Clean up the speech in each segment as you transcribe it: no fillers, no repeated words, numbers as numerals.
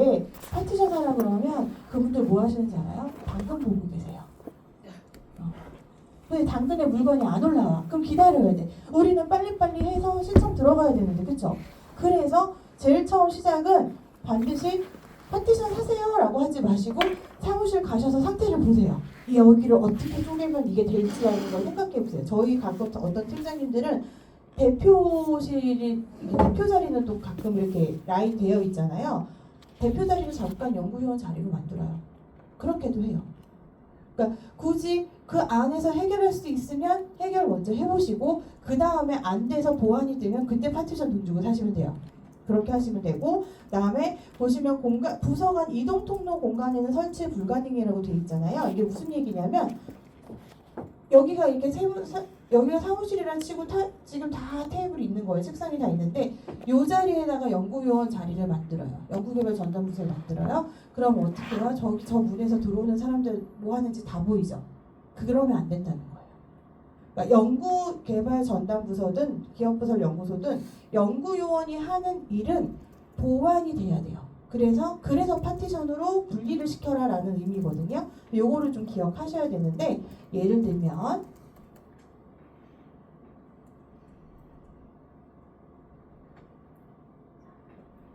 근데 파티션 하라 그러면 그분들 뭐 하시는지 알아요? 당근 보고 계세요. 근데 당근에 물건이 안 올라와. 그럼 기다려야 돼. 우리는 빨리빨리 해서 신청 들어가야 되는데, 그쵸? 그래서 제일 처음 시작은 반드시 파티션 하세요 라고 하지 마시고 사무실 가셔서 상태를 보세요. 이 여기를 어떻게 쪼개면 이게 될지라는 걸 생각해 보세요. 저희 가끔 어떤 팀장님들은 대표실이, 대표 자리는 또 가끔 이렇게 라인 되어 있잖아요. 대표 자리를 잠깐 연구위원 자리로 만들어요. 그렇게도 해요. 그러니까 굳이 그 안에서 해결할 수 있으면 해결 먼저 해보시고 그 다음에 안 돼서 보완이 되면 그때 파티션 돈 주고 사시면 돼요. 그렇게 하시면 되고, 그다음에 보시면 공간, 부서 간 이동 통로 공간에는 설치 불가능이라고 돼 있잖아요. 이게 무슨 얘기냐면 여기가 이렇게 여기가 사무실이란 치고 지금 다 테이블이 있는 거예요. 책상이 다 있는데 이 자리에다가 연구위원 자리를 만들어요. 연구개발 전담부서를 만들어요. 그럼 어떻게 해요? 저 문에서 들어오는 사람들 뭐 하는지 다 보이죠. 그러면 안 된다는 거예요. 그러니까 연구개발 전담부서든 기업부설 연구소든 연구요원이 하는 일은 보완이 돼야 돼요. 그래서 파티션으로 분리를 시켜라라는 의미거든요. 요거를 좀 기억하셔야 되는데, 예를 들면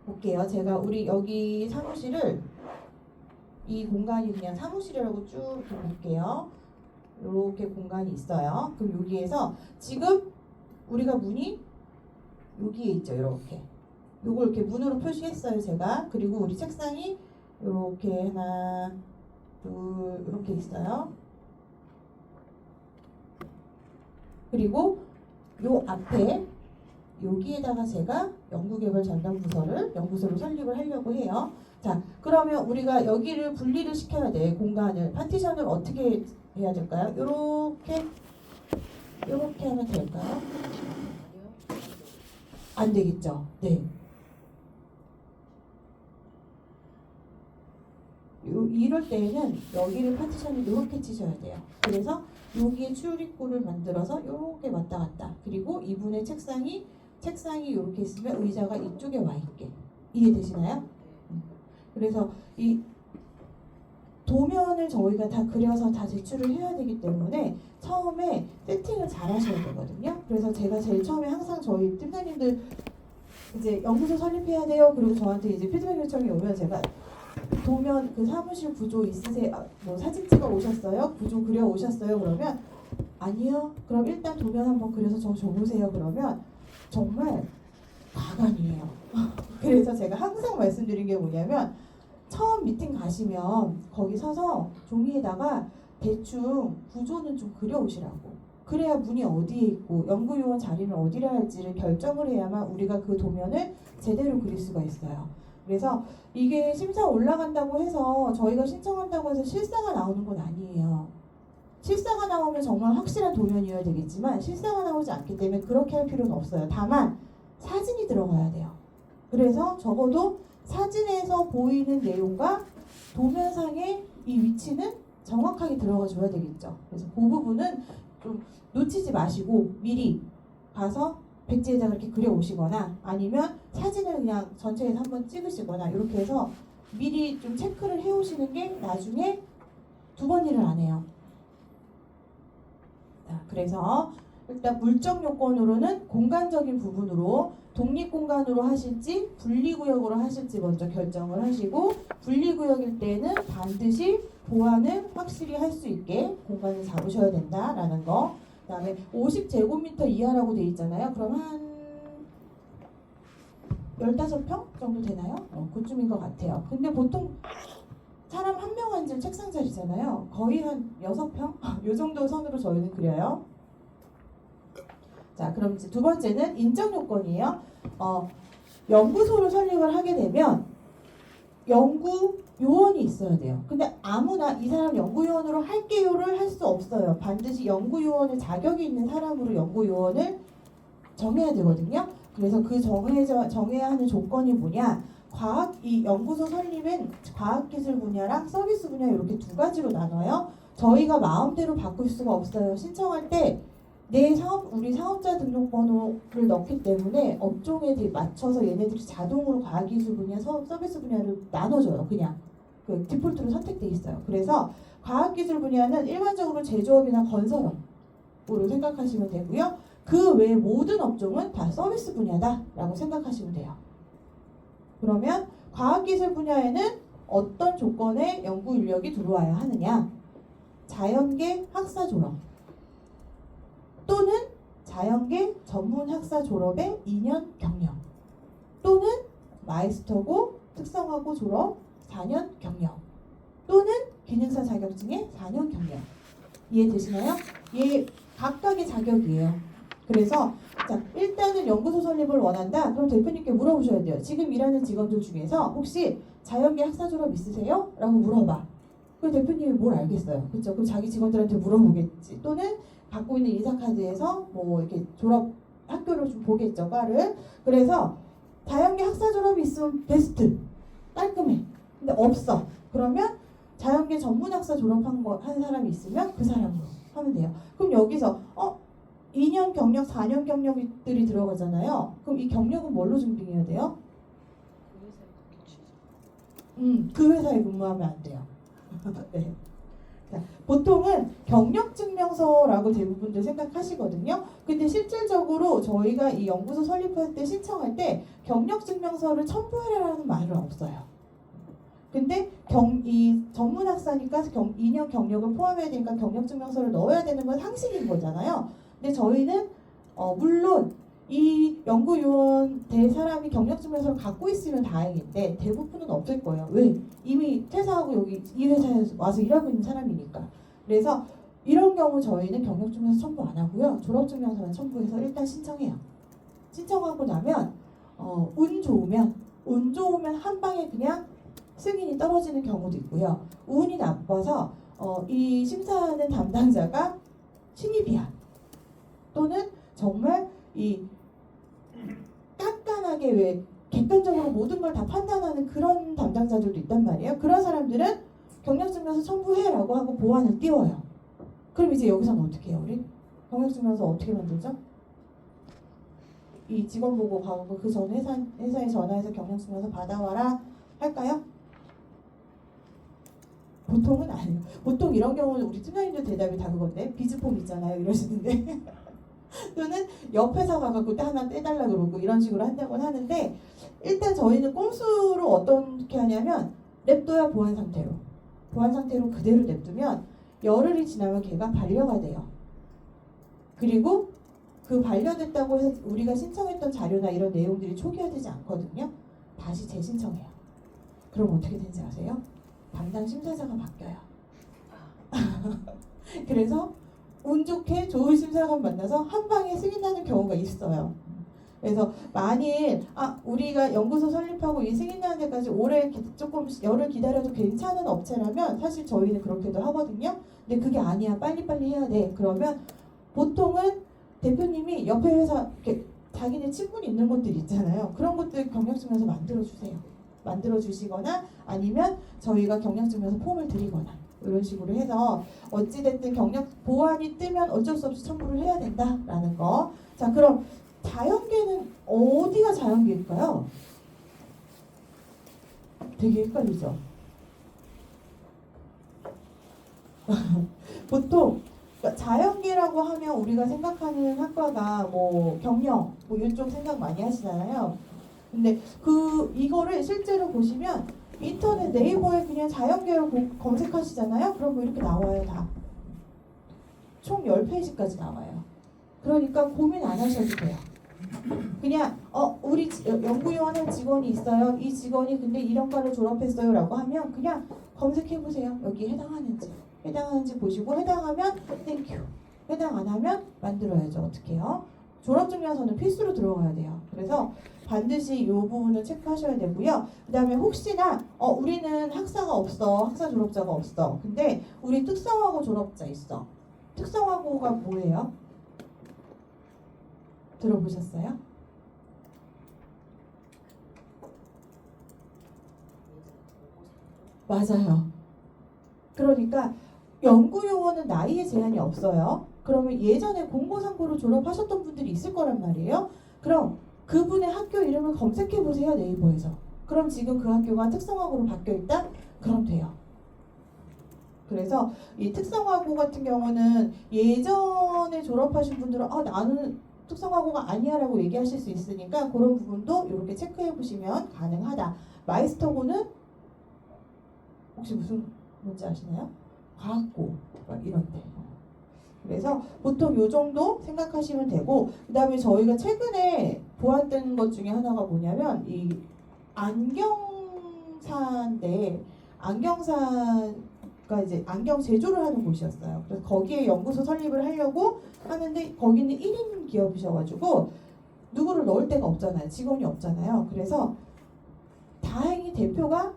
볼게요. 제가 우리 여기 사무실을, 이 공간이 그냥 사무실이라고 쭉 이렇게 볼게요. 이렇게 공간이 있어요. 그럼 여기에서 지금 우리가 문이 여기에 있죠. 이렇게 요걸 이렇게 문으로 표시했어요, 제가. 그리고 우리 책상이 이렇게 하나, 둘 이렇게 있어요. 그리고 요 앞에 여기에다가 제가 연구개발 연구소를 설립을 하려고 해요. 자, 그러면 우리가 여기를 분리를 시켜야 돼. 공간을, 파티션을 어떻게 해야 될까요? 요렇게 하면 될까요? 안 되겠죠? 네. 이럴 때에는 여기를 파티션을 이렇게 치셔야 돼요. 그래서 여기에 출입구를 만들어서 이렇게 왔다 갔다. 그리고 이분의 책상이 이렇게 있으면 의자가 이쪽에 와 있게. 이해되시나요? 그래서 이 도면을 저희가 다 그려서 다 제출을 해야 되기 때문에 처음에 세팅을 잘 하셔야 되거든요. 그래서 제가 제일 처음에 항상 저희 팀장님들 이제 연구소 설립해야 돼요. 그리고 저한테 이제 피드백 요청이 오면 제가 도면 그 사무실 구조 있으세요? 뭐 사진 찍어 오셨어요? 구조 그려 오셨어요? 그러면 아니요. 그럼 일단 도면 한번 그려서 저 줘보세요. 그러면 정말 가관이에요. 그래서 제가 항상 말씀드린 게 뭐냐면 처음 미팅 가시면 거기 서서 종이에다가 대충 구조는 좀 그려오시라고. 그래야 문이 어디에 있고 연구요원 자리는 어디를 할지를 결정을 해야만 우리가 그 도면을 제대로 그릴 수가 있어요. 그래서 이게 심사 올라간다고 해서 저희가 신청한다고 해서 실사가 나오는 건 아니에요. 실사가 나오면 정말 확실한 도면이어야 되겠지만 실사가 나오지 않기 때문에 그렇게 할 필요는 없어요. 다만 사진이 들어가야 돼요. 그래서 적어도 사진에서 보이는 내용과 도면상의 이 위치는 정확하게 들어가 줘야 되겠죠. 그래서 그 부분은 좀 놓치지 마시고 미리 가서 백지에다가 이렇게 그려 오시거나 아니면 사진을 그냥 전체에서 한번 찍으시거나 이렇게 해서 미리 좀 체크를 해 오시는 게 나중에 두 번 일을 안 해요. 자, 그래서 일단 물적 요건으로는 공간적인 부분으로 독립공간으로 하실지 분리구역으로 하실지 먼저 결정을 하시고, 분리구역일 때는 반드시 보완을 확실히 할 수 있게 공간을 잡으셔야 된다라는 거. 그 다음에 50제곱미터 이하라고 돼 있잖아요. 그럼 한 15평 정도 되나요? 그쯤인 것 같아요. 근데 보통 사람 한 명 앉을 책상 자리잖아요. 거의 한 6평? 이 정도 선으로 저희는 그려요. 자, 그럼 이제 두 번째는 인적 요건이에요. 연구소를 설립을 하게 되면 연구요원이 있어야 돼요. 근데 아무나 이 사람 연구요원으로 할게요를 할 수 없어요. 반드시 연구요원의 자격이 있는 사람으로 연구요원을 정해야 되거든요. 그래서 그 정해야 하는 조건이 뭐냐? 이 연구소 설립은 과학기술 분야랑 서비스 분야 이렇게 두 가지로 나눠요. 저희가 마음대로 바꿀 수가 없어요. 신청할 때 우리 사업자 등록번호를 넣기 때문에 업종에 맞춰서 얘네들이 자동으로 과학기술 분야, 서비스 분야를 나눠줘요. 그냥 그 디폴트로 선택돼 있어요. 그래서 과학기술 분야는 일반적으로 제조업이나 건설업으로 생각하시면 되고요. 그 외 모든 업종은 다 서비스 분야다라고 생각하시면 돼요. 그러면 과학기술 분야에는 어떤 조건의 연구 인력이 들어와야 하느냐? 자연계 학사 졸업 또는 자연계 전문 학사 졸업의 2년 경력 또는 마이스터고 특성화고 졸업 4년 경력 또는 기능사 자격증의 4년 경력. 이해되시나요? 얘 각각의 자격이에요. 그래서 자, 일단은 연구소 설립을 원한다. 그럼 대표님께 물어보셔야 돼요. 지금 일하는 직원들 중에서 혹시 자연계 학사 졸업 있으세요? 라고 물어봐. 그 대표님이 뭘 알겠어요. 그렇죠? 그럼 자기 직원들한테 물어보겠지. 또는 갖고 있는 인사카드에서 뭐 이렇게 졸업 학교를 좀 보겠죠. 과를. 그래서 자연계 학사 졸업이 있으면 베스트. 깔끔해. 근데 없어. 그러면 자연계 전문 학사 졸업한 한 사람이 있으면 그 사람으로 하면 돼요. 그럼 여기서 2년 경력, 4년 경력들이 들어가잖아요. 그럼 이 경력은 뭘로 증빙해야 돼요? 그 회사에 근무하면 안 돼요. 네. 자, 보통은 경력증명서라고 대부분들 생각하시거든요. 근데 실질적으로 저희가 이 연구소 설립할 때 신청할 때 경력증명서를 첨부해라라는 말은 없어요. 근데 이 전문학사니까 2년 경력을 포함해야 되니까 경력증명서를 넣어야 되는 건 상식인 거잖아요. 근데 저희는 물론 이 연구요원 될 사람이 경력증명서를 갖고 있으면 다행인데 대부분은 없을 거예요. 왜? 이미 퇴사하고 여기 이 회사에 와서 일하고 있는 사람이니까. 그래서 이런 경우 저희는 경력증명서 첨부 안 하고요. 졸업증명서만 첨부해서 일단 신청해요. 신청하고 나면 운 좋으면 한 방에 그냥 승인이 떨어지는 경우도 있고요. 운이 나빠서 이 심사하는 담당자가 신입이야. 또는 정말 이 깐깐하게 왜 객관적으로 모든 걸 다 판단하는 그런 담당자들도 있단 말이에요. 그런 사람들은 경력증명서 첨부해라고 하고 보안을 띄워요. 그럼 이제 여기서는 어떻게 해요, 우리? 경력증명서 어떻게 만들죠? 이 직원 보고 가고 그 전 회사에 전화해서 경력증명서 받아와라 할까요? 보통은 아니에요. 보통 이런 경우는 우리 팀장님들 대답이 다 그건데 비즈폼 있잖아요 이러시는데 또는 옆 회사 가갖고 하나 떼달라 그러고 이런 식으로 한다고는 하는데 일단 저희는 꼼수로 어떻게 하냐면 냅둬야 보안 상태로 그대로 냅두면 열흘이 지나면 걔가 반려가 돼요. 그리고 그 반려됐다고 해서 우리가 신청했던 자료나 이런 내용들이 초기화되지 않거든요. 다시 재신청해요. 그럼 어떻게 되는지 아세요? 담당 심사자가 바뀌어요. 그래서 운 좋게 좋은 심사관 만나서 한 방에 승인나는 경우가 있어요. 그래서 만일 우리가 연구소 설립하고 이 승인나는 데까지 오래 조금 열흘 기다려도 괜찮은 업체라면 사실 저희는 그렇게도 하거든요. 근데 그게 아니야. 빨리빨리 해야 돼. 그러면 보통은 대표님이 옆에 회사 이렇게 자기네 친분이 있는 곳들 있잖아요. 그런 것들 경력증명서 만들어 주시거나 아니면 저희가 경력증명서 폼을 드리거나 이런 식으로 해서 어찌됐든 경력 보안이 뜨면 어쩔 수 없이 첨부를 해야 된다라는 거. 자, 그럼 자연계는 어디가 자연계일까요? 되게 헷갈리죠? 보통 자연계라고 하면 우리가 생각하는 학과가 뭐 경영 뭐 이쪽 생각 많이 하시잖아요. 근데 이거를 실제로 보시면 인터넷 네이버에 그냥 자연계로 검색하시잖아요. 그럼 뭐 이렇게 나와요. 다. 총 10페이지까지 나와요. 그러니까 고민 안 하셔도 돼요. 그냥 우리 연구요원 한 직원이 있어요. 이 직원이 근데 이런 과를 졸업했어요 라고 하면 그냥 검색해보세요. 여기 해당하는지 보시고 해당하면 땡큐, 해당 안 하면 만들어야죠. 어떻게 해요? 졸업증명서는 필수로 들어가야 돼요. 그래서 반드시 이 부분을 체크하셔야 되고요. 그 다음에 혹시나 우리는 학사 졸업자가 없어. 근데 우리 특성화고 졸업자 있어. 특성화고가 뭐예요? 들어보셨어요? 맞아요. 그러니까 연구요원은 나이에 제한이 없어요. 그러면 예전에 공고상고로 졸업하셨던 분들이 있을 거란 말이에요. 그럼 그분의 학교 이름을 검색해 보세요, 네이버에서. 그럼 지금 그 학교가 특성화고로 바뀌어 있다? 그럼 돼요. 그래서 이 특성화고 같은 경우는 예전에 졸업하신 분들은 나는 특성화고가 아니야 라고 얘기하실 수 있으니까 그런 부분도 이렇게 체크해 보시면 가능하다. 마이스터고는 혹시 무슨 뭔지 아시나요? 과학고 이런 데. 그래서 보통 요 정도 생각하시면 되고, 그 다음에 저희가 최근에 보았던 것 중에 하나가 뭐냐면 이 안경사인데, 안경사가 이제 안경 제조를 하는 곳이었어요. 그래서 거기에 연구소 설립을 하려고 하는데 거기는 1인 기업이셔가지고 누구를 넣을 데가 없잖아요. 직원이 없잖아요. 그래서 다행히 대표가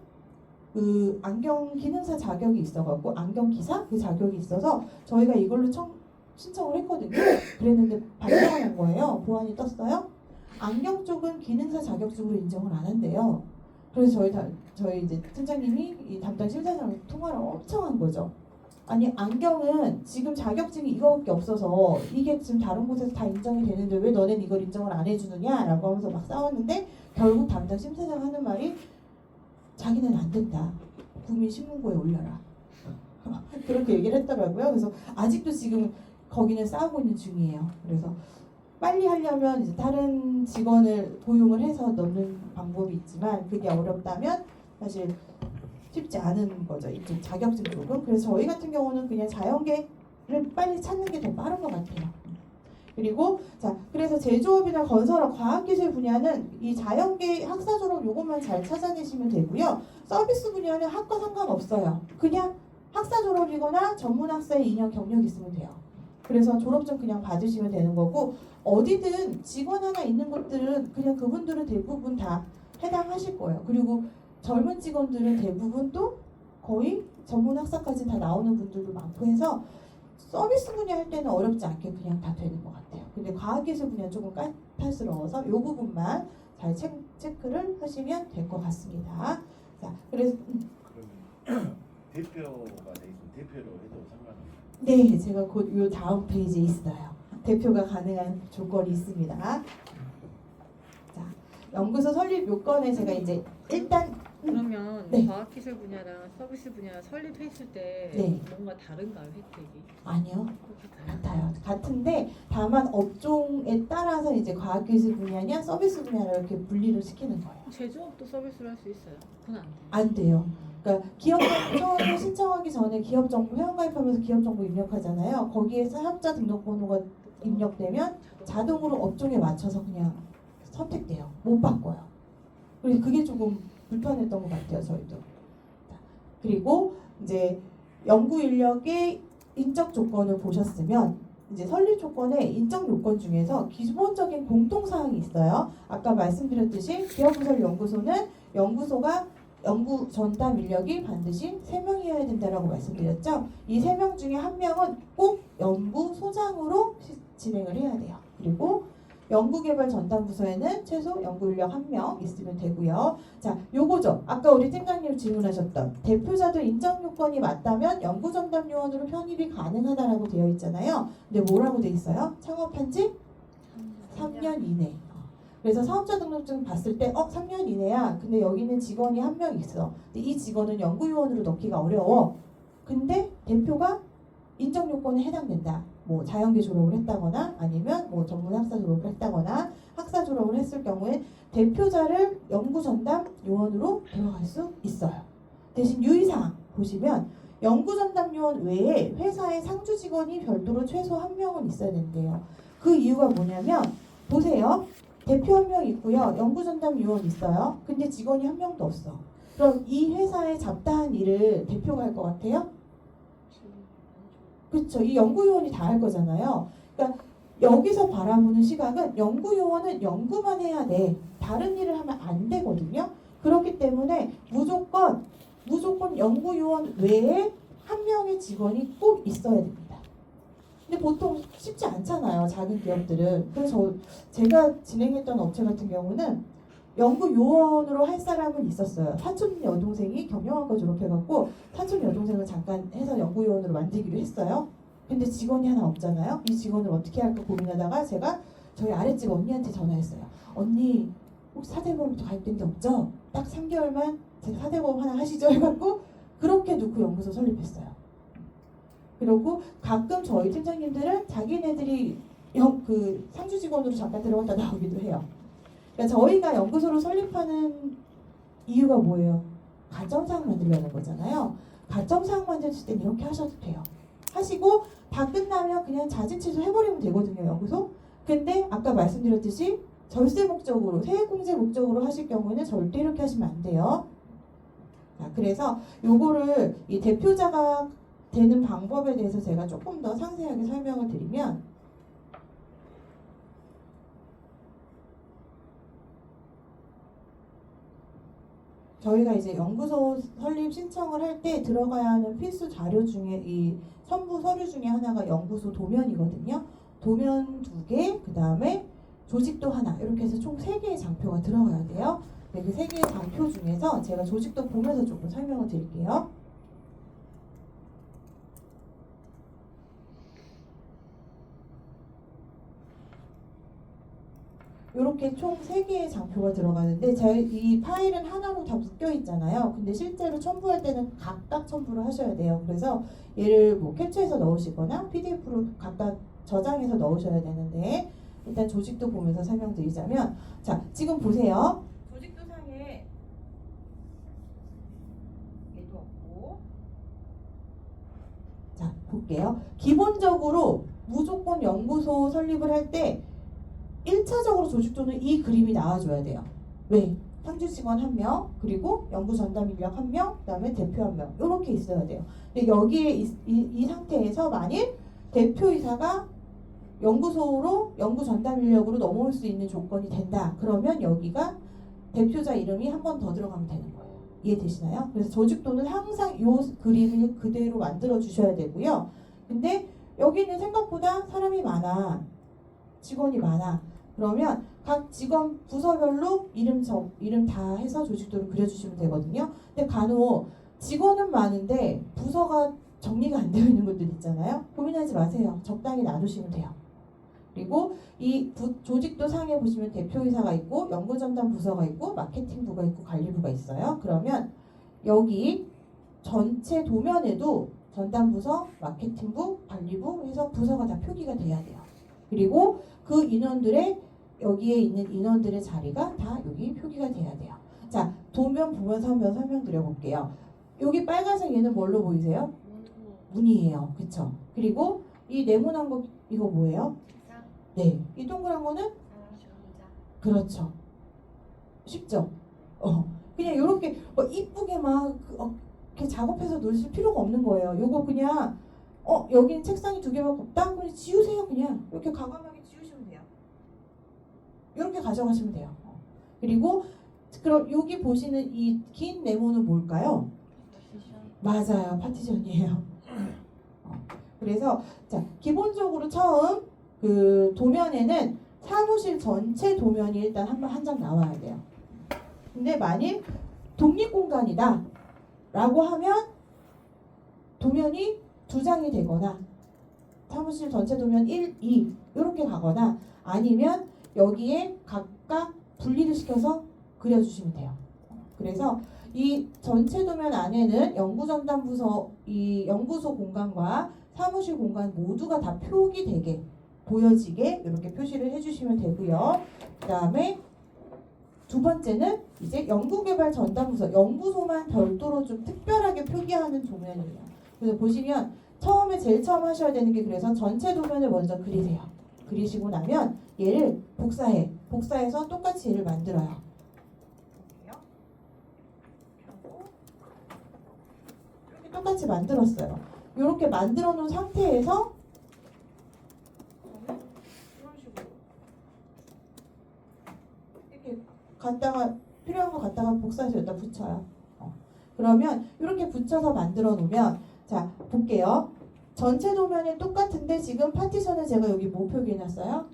그 안경 기능사 자격이 있어갖고 안경 기사 그 자격이 있어서 저희가 이걸로 신청을 했거든요. 그랬는데 반영을 한 거예요. 보안이 떴어요. 안경 쪽은 기능사 자격증으로 인정을 안 한대요. 그래서 저희 이제 팀장님이 이 담당 실장님랑 통화를 엄청 한 거죠. 아니 안경은 지금 자격증이 이거밖에 없어서 이게 지금 다른 곳에서 다 인정이 되는데 왜 너넨 이걸 인정을 안 해주느냐라고 하면서 막 싸웠는데 결국 담당 심사장 하는 말이 자기는 안 된다. 국민신문고에 올려라. 그렇게 얘기를 했더라고요. 그래서 아직도 지금 거기는 싸우고 있는 중이에요. 그래서 빨리 하려면 이제 다른 직원을 고용을 해서 넣는 방법이 있지만 그게 어렵다면 사실 쉽지 않은 거죠. 이쪽 자격증 쪽은. 그래서 저희 같은 경우는 그냥 자연계를 빨리 찾는 게 더 빠른 것 같아요. 그리고 그래서 제조업이나 건설업, 과학기술 분야는 이 자연계 학사 졸업 요것만 잘 찾아내시면 되고요. 서비스 분야는 학과 상관없어요. 그냥 학사 졸업이거나 전문 학사에 2년 경력 있으면 돼요. 그래서 졸업증 그냥 받으시면 되는 거고, 어디든 직원 하나 있는 곳들은 그냥 그분들은 대부분 다 해당하실 거예요. 그리고 젊은 직원들은 대부분 또 거의 전문 학사까지 다 나오는 분들도 많고 해서 서비스 분야 할 때는 어렵지 않게 그냥 다 되는 것 같아요. 근데 과학기술 분야 조금 까탈스러워서 이 부분만 잘 체크를 하시면 될 것 같습니다. 그래서 그러면 대표가 돼 있으면 대표로 해도 상관없나요? 네, 제가 곧 요 다음 페이지에 있어요. 대표가 가능한 조건이 있습니다. 자, 연구소 설립 요건에 제가 이제 일단 그러면 네. 과학기술 분야랑 서비스 분야 설립했을 때 네. 뭔가 다른가요, 혜택이? 아니요. 그렇게 다른 같아요. 같은데 다만 업종에 따라서 이제 과학기술 분야냐 서비스 분야를 이렇게 분리를 시키는 거예요. 제조업도 서비스를 할 수 있어요? 그건 안 돼요. 안 돼요. 그러니까 기업정보 처음에 신청하기 전에 기업정보 회원가입하면서 기업정보 입력하잖아요. 거기에 사업자 등록번호가 입력되면 자동으로 업종에 맞춰서 그냥 선택돼요. 못 바꿔요. 그래서 그게 조금 불편했던 것 같아요. 저희도. 그리고 이제 연구 인력의 인적 조건을 보셨으면 이제 설립 조건에 인적 요건 중에서 기본적인 공통사항이 있어요. 아까 말씀드렸듯이 기업부설 연구소는 연구소가 연구 전담 인력이 반드시 3명이어야 된다라고 말씀드렸죠. 이 3명 중에 1명은 꼭 연구소장으로 진행을 해야 돼요. 그리고 연구개발 전담 부서에는 최소 연구 인력 1명 있으면 되고요. 자, 요거죠. 아까 우리 팀장님 질문하셨던 대표자도 인적 요건이 맞다면 연구 전담 요원으로 편입이 가능하다라고 되어 있잖아요. 근데 뭐라고 돼 있어요? 창업한 지 3년 이내. 그래서 사업자 등록증 봤을 때 3년 이내야. 근데 여기는 직원이 1명 있어. 근데 이 직원은 연구요원으로 넣기가 어려워. 근데 대표가 인적 요건에 해당된다. 뭐 자연계 졸업을 했다거나 아니면 뭐 전문 학사 졸업을 했다거나 학사 졸업을 했을 경우에 대표자를 연구 전담 요원으로 들어갈 수 있어요. 대신 유의사항 보시면 연구 전담 요원 외에 회사의 상주 직원이 별도로 최소 1명은 있어야 된대요. 그 이유가 뭐냐면 보세요. 대표 1명 있고요. 연구 전담 요원 있어요. 근데 직원이 1명도 없어. 그럼 이 회사의 잡다한 일을 대표가 할 것 같아요? 그렇죠. 이 연구요원이 다 할 거잖아요. 그러니까 여기서 바라보는 시각은 연구요원은 연구만 해야 돼. 다른 일을 하면 안 되거든요. 그렇기 때문에 무조건 연구요원 외에 1명의 직원이 꼭 있어야 됩니다. 근데 보통 쉽지 않잖아요. 작은 기업들은. 그래서 제가 진행했던 업체 같은 경우는 연구요원으로 할 사람은 있었어요. 사촌 여동생이 경영학과 졸업해갖고 사촌 여동생을 잠깐 해서 연구요원으로 만들기로 했어요. 근데 직원이 하나 없잖아요. 이 직원을 어떻게 할까 고민하다가 제가 저희 아랫집 언니한테 전화했어요. 언니 혹시 사대보험 가입된 게 없죠? 딱 3개월만 제가 사대보험 하나 하시죠 해갖고 그렇게 놓고 연구소 설립했어요. 그리고 가끔 저희 팀장님들은 자기네들이 그 상주 직원으로 잠깐 들어갔다 나오기도 해요. 그러니까 저희가 연구소를 설립하는 이유가 뭐예요? 가점사항 만들려는 거잖아요. 가점사항 만드실 땐 이렇게 하셔도 돼요. 하시고 다 끝나면 그냥 자진 취소해버리면 되거든요, 연구소. 근데 아까 말씀드렸듯이 절세 목적으로, 세액공제 목적으로 하실 경우에는 절대 이렇게 하시면 안 돼요. 자, 그래서 요거를 이 대표자가 되는 방법에 대해서 제가 조금 더 상세하게 설명을 드리면 저희가 이제 연구소 설립 신청을 할 때 들어가야 하는 필수 자료 중에 이 첨부 서류 중에 하나가 연구소 도면이거든요. 도면 2개, 그 다음에 조직도 하나 이렇게 해서 총 3개의 장표가 들어가야 돼요. 네, 그 3개의 장표 중에서 제가 조직도 보면서 조금 설명을 드릴게요. 이렇게 총 3개의 장표가 들어가는데 이 파일은 하나로 다 묶여 있잖아요. 근데 실제로 첨부할 때는 각각 첨부를 하셔야 돼요. 그래서 얘를 뭐 캡처해서 넣으시거나 PDF로 각각 저장해서 넣으셔야 되는데 일단 조직도 보면서 설명드리자면 자, 지금 보세요. 조직도 상에 얘도 없고 자, 볼게요. 기본적으로 무조건 연구소 설립을 할때 1차적으로 조직도는 이 그림이 나와줘야 돼요. 왜? 상주 직원 1명, 그리고 연구 전담 인력 1명, 그 다음에 대표 1명 이렇게 있어야 돼요. 근데 여기에 이 상태에서 만일 대표이사가 연구소로 연구 전담 인력으로 넘어올 수 있는 조건이 된다. 그러면 여기가 대표자 이름이 한 번 더 들어가면 되는 거예요. 이해되시나요? 그래서 조직도는 항상 이 그림을 그대로 만들어 주셔야 되고요. 근데 여기는 생각보다 사람이 많아. 직원이 많아. 그러면 각 직원 부서별로 이름 다 해서 조직도를 그려주시면 되거든요. 근데 간혹 직원은 많은데 부서가 정리가 안 되어 있는 것들 있잖아요. 고민하지 마세요. 적당히 나누시면 돼요. 그리고 이 조직도 상에 보시면 대표이사가 있고 연구전담 부서가 있고 마케팅부가 있고 관리부가 있어요. 그러면 여기 전체 도면에도 전담부서, 마케팅부, 관리부 해서 부서가 다 표기가 돼야 돼요. 그리고 그 인원들의 여기에 있는 인원들의 자리가 다 여기 표기가 돼야 돼요. 자, 도면 보면서 한번 설명드려 볼게요. 여기 빨간색 얘는 뭘로 보이세요? 문이에요. 그쵸? 그리고 이 네모난 거 이거 뭐예요? 네. 이 동그란 거는? 그렇죠. 쉽죠? 그냥 이렇게 이쁘게 막 이렇게 작업해서 놓으실 필요가 없는 거예요. 요거 그냥 여기는 책상이 2개밖에 없다? 그럼 지우세요. 그냥 이렇게 과감하게 지우시면 돼요. 이렇게 가져가시면 돼요. 그리고 그럼 여기 보시는 이 긴 네모는 뭘까요? 맞아요. 파티션이에요. 그래서 자, 기본적으로 처음 그 도면에는 사무실 전체 도면이 일단 한 장 나와야 돼요. 근데 만일 독립공간이다 라고 하면 도면이 2장이 되거나 사무실 전체 도면 1, 2 이렇게 가거나 아니면 여기에 각각 분리를 시켜서 그려주시면 돼요. 그래서 이 전체 도면 안에는 연구전담부서 이 연구소 공간과 사무실 공간 모두가 다 표기되게 보여지게 이렇게 표시를 해주시면 되고요. 그 다음에 2번째는 이제 연구개발 전담부서 연구소만 별도로 좀 특별하게 표기하는 도면이에요. 그래서 보시면 제일 처음 하셔야 되는 게 그래서 전체 도면을 먼저 그리세요. 그리시고 나면 얘를 복사해서 똑같이 얘를 만들어요. 이렇게 똑같이 만들었어요. 이렇게 만들어 놓은 상태에서 이런 식으로 이렇게 갖다가 필요한 거 갖다가 복사해서 여기다 붙여요. 그러면 이렇게 붙여서 만들어 놓으면 자 볼게요. 전체 도면이 똑같은데 지금 파티션을 제가 여기 뭐 표기해놨어요?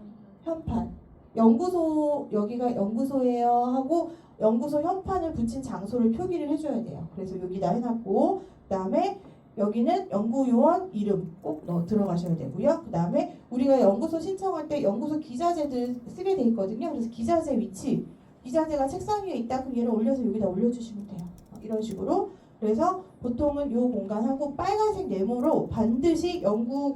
현판. 연구소 여기가 연구소예요 하고 연구소 현판을 붙인 장소를 표기를 해줘야 돼요. 그래서 여기다 해놨고 그 다음에 여기는 연구요원 이름 꼭 들어가셔야 되고요. 그 다음에 우리가 연구소 신청할 때 연구소 기자재들 쓰게 돼 있거든요. 그래서 기자재 위치, 기자재가 책상 위에 있다 그럼 얘를 올려서 여기다 올려주시면 돼요. 이런 식으로. 그래서 보통은 이 공간하고 빨간색 네모로 반드시 연구소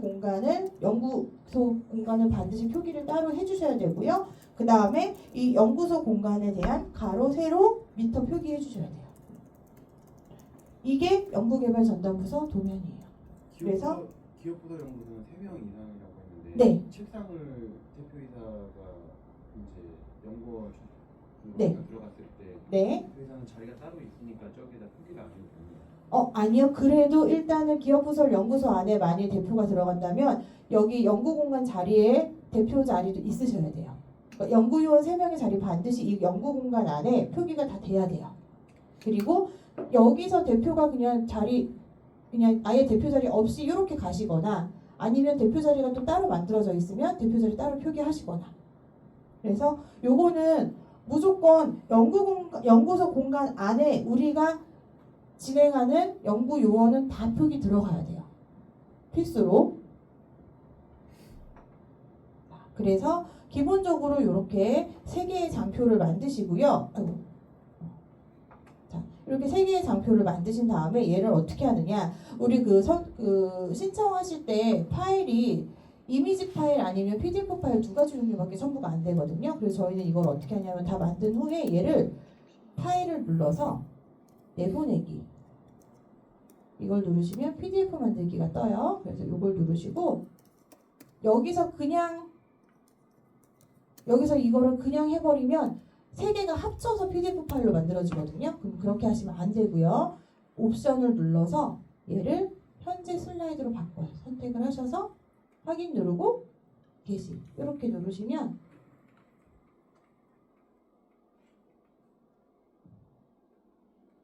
공간을 반드시 표기를 따로 해주셔야 되고요. 그 다음에 이 연구소 공간에 대한 가로, 세로, 미터 표기해 주셔야 돼요. 이게 연구개발전담부서 도면이에요. 그래서 기업부서 연구소는 3명 이상이라고 했는데 네. 책상을 대표이사가 이제 연구원 네. 들어갔을 때 네. 대표이사는 자리가 따로 있으니까 저기다 표기를 안 해도 됩니다. 아니요. 그래도 일단은 기업부설 연구소 안에 만약 대표가 들어간다면 여기 연구공간 자리에 대표 자리도 있으셔야 돼요. 그러니까 연구요원 3명의 자리 반드시 이 연구공간 안에 표기가 다 돼야 돼요. 그리고 여기서 대표가 그냥 아예 대표 자리 없이 이렇게 가시거나 아니면 대표 자리가 또 따로 만들어져 있으면 대표 자리 따로 표기하시거나. 그래서 요거는 무조건 연구소 공간 안에 우리가 진행하는 연구 요원은 다 표기 들어가야 돼요. 필수로. 그래서 기본적으로 이렇게 3개의 장표를 만드시고요. 자, 이렇게 3개의 장표를 만드신 다음에 얘를 어떻게 하느냐. 우리 신청하실 때 파일이 이미지 파일 아니면 PDF 파일 2가지 종류밖에 첨부가 안 되거든요. 그래서 저희는 이걸 어떻게 하냐면 다 만든 후에 얘를 파일을 눌러서 내보내기 이걸 누르시면 PDF 만들기가 떠요. 그래서 이걸 누르시고 여기서 이거를 그냥 해버리면 3개가 합쳐서 PDF 파일로 만들어지거든요. 그럼 그렇게 하시면 안 되고요. 옵션을 눌러서 얘를 현재 슬라이드로 바꿔요. 선택을 하셔서 확인 누르고 게시 이렇게 누르시면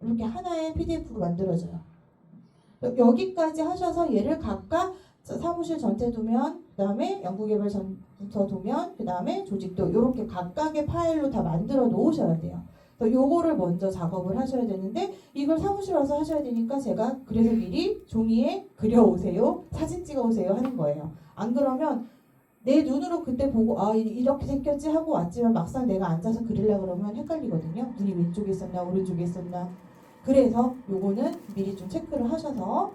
이렇게 하나의 PDF로 만들어져요. 여기까지 하셔서 얘를 각각 사무실 전체 도면, 그 다음에 연구개발부서 도면, 그 다음에 조직도 이렇게 각각의 파일로 다 만들어 놓으셔야 돼요. 요거를 먼저 작업을 하셔야 되는데 이걸 사무실 와서 하셔야 되니까 제가 그래서 미리 종이에 그려오세요, 사진 찍어오세요 하는 거예요. 안 그러면 내 눈으로 그때 보고 이렇게 생겼지 하고 왔지만 막상 내가 앉아서 그리려고 그러면 헷갈리거든요. 눈이 왼쪽에 있었나 오른쪽에 있었나. 그래서 요거는 미리 좀 체크를 하셔서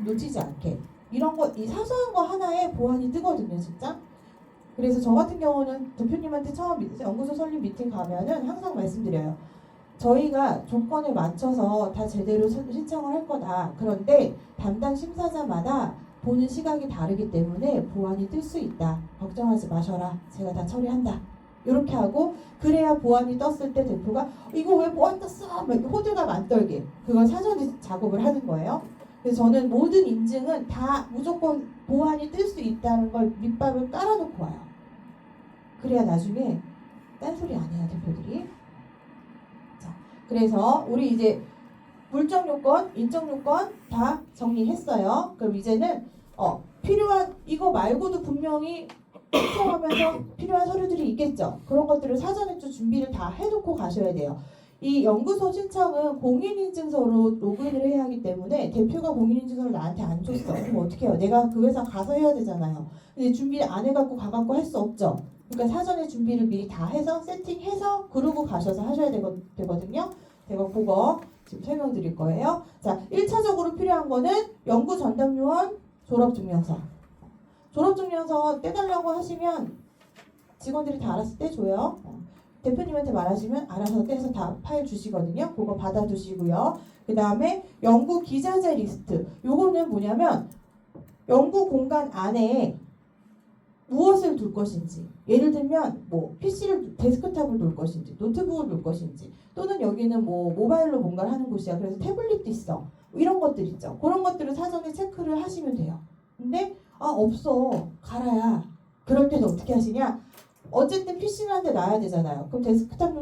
놓치지 않게 이런 거, 이 사소한 거 하나에 보안이 뜨거든요, 진짜. 그래서 저 같은 경우는 대표님한테 처음 연구소 설립 미팅 가면은 항상 말씀드려요. 저희가 조건에 맞춰서 다 제대로 신청을 할 거다. 그런데 담당 심사자마다 보는 시각이 다르기 때문에 보안이 뜰 수 있다. 걱정하지 마셔라. 제가 다 처리한다. 이렇게 하고 그래야 보안이 떴을 때 대표가 이거 왜 보안 떴어? 막 호들갑 안 떨게. 그걸 사전에 작업을 하는 거예요. 그래서 저는 모든 인증은 다 무조건 보안이 뜰 수 있다는 걸 밑밥을 깔아놓고 와요. 그래야 나중에 딴소리 안 해요, 대표들이. 자, 그래서 우리 이제 물적 요건, 인적 요건 다 정리했어요. 그럼 이제는 필요한 이거 말고도 분명히 신청하면서 필요한 서류들이 있겠죠. 그런 것들을 사전에 좀 준비를 다 해놓고 가셔야 돼요. 이 연구소 신청은 공인인증서로 로그인을 해야 하기 때문에 대표가 공인인증서를 나한테 안 줬어. 그럼 어떻게 해요? 내가 그 회사 가서 해야 되잖아요. 근데 준비 안 해갖고 가갖고 할 수 없죠. 그러니까 사전에 준비를 미리 다 해서 세팅해서 그러고 가셔서 하셔야 되거든요. 제가 그거 지금 설명드릴 거예요. 자, 1차적으로 필요한 거는 연구 전담요원 졸업증명서. 졸업증명서 떼달라고 하시면 직원들이 다 알아서 떼줘요. 대표님한테 말하시면 알아서 떼서 다 파일 주시거든요. 그거 받아두시고요. 그 다음에 연구 기자재 리스트. 요거는 뭐냐면 연구 공간 안에 무엇을 둘 것인지, 예를 들면 뭐 PC를 데스크탑을 놓을 것인지, 노트북을 놓을 것인지, 또는 여기는 뭐 모바일로 뭔가를 하는 곳이야. 그래서 태블릿도 있어. 이런 것들 있죠. 그런 것들을 사전에 체크를 하시면 돼요. 근데 없어. 갈아야. 그럴 때는 어떻게 하시냐? 어쨌든 PC를 한 대 놔야 되잖아요. 그럼 데스크탑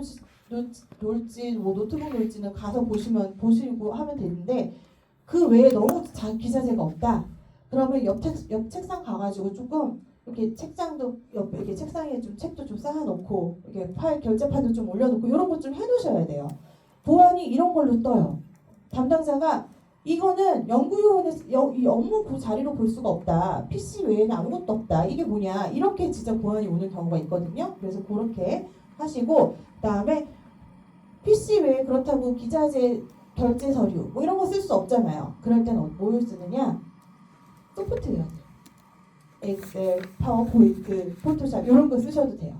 놓을지 뭐 노트북 놓을지는 가서 보시고 하면 되는데 그 외에 너무 기자재가 없다. 그러면 옆 책상 가가지고 조금 이렇게 책장도 옆에 이렇게 책상에 좀 책도 좀 쌓아놓고 이렇게 파일 결제판도 좀 올려놓고 이런 것 좀 해놓으셔야 돼요. 보안이 이런 걸로 떠요. 담당자가 이거는 연구요원에서 이 업무 자리로 볼 수가 없다. PC 외에는 아무것도 없다. 이게 뭐냐. 이렇게 진짜 고안이 오는 경우가 있거든요. 그래서 그렇게 하시고 그다음에 PC 외에 그렇다고 기자재 결제 서류 뭐 이런 거 쓸 수 없잖아요. 그럴 때는 뭘 쓰느냐? 소프트웨어. 엑셀, 파워포인트, 포토샵 이런 거 쓰셔도 돼요.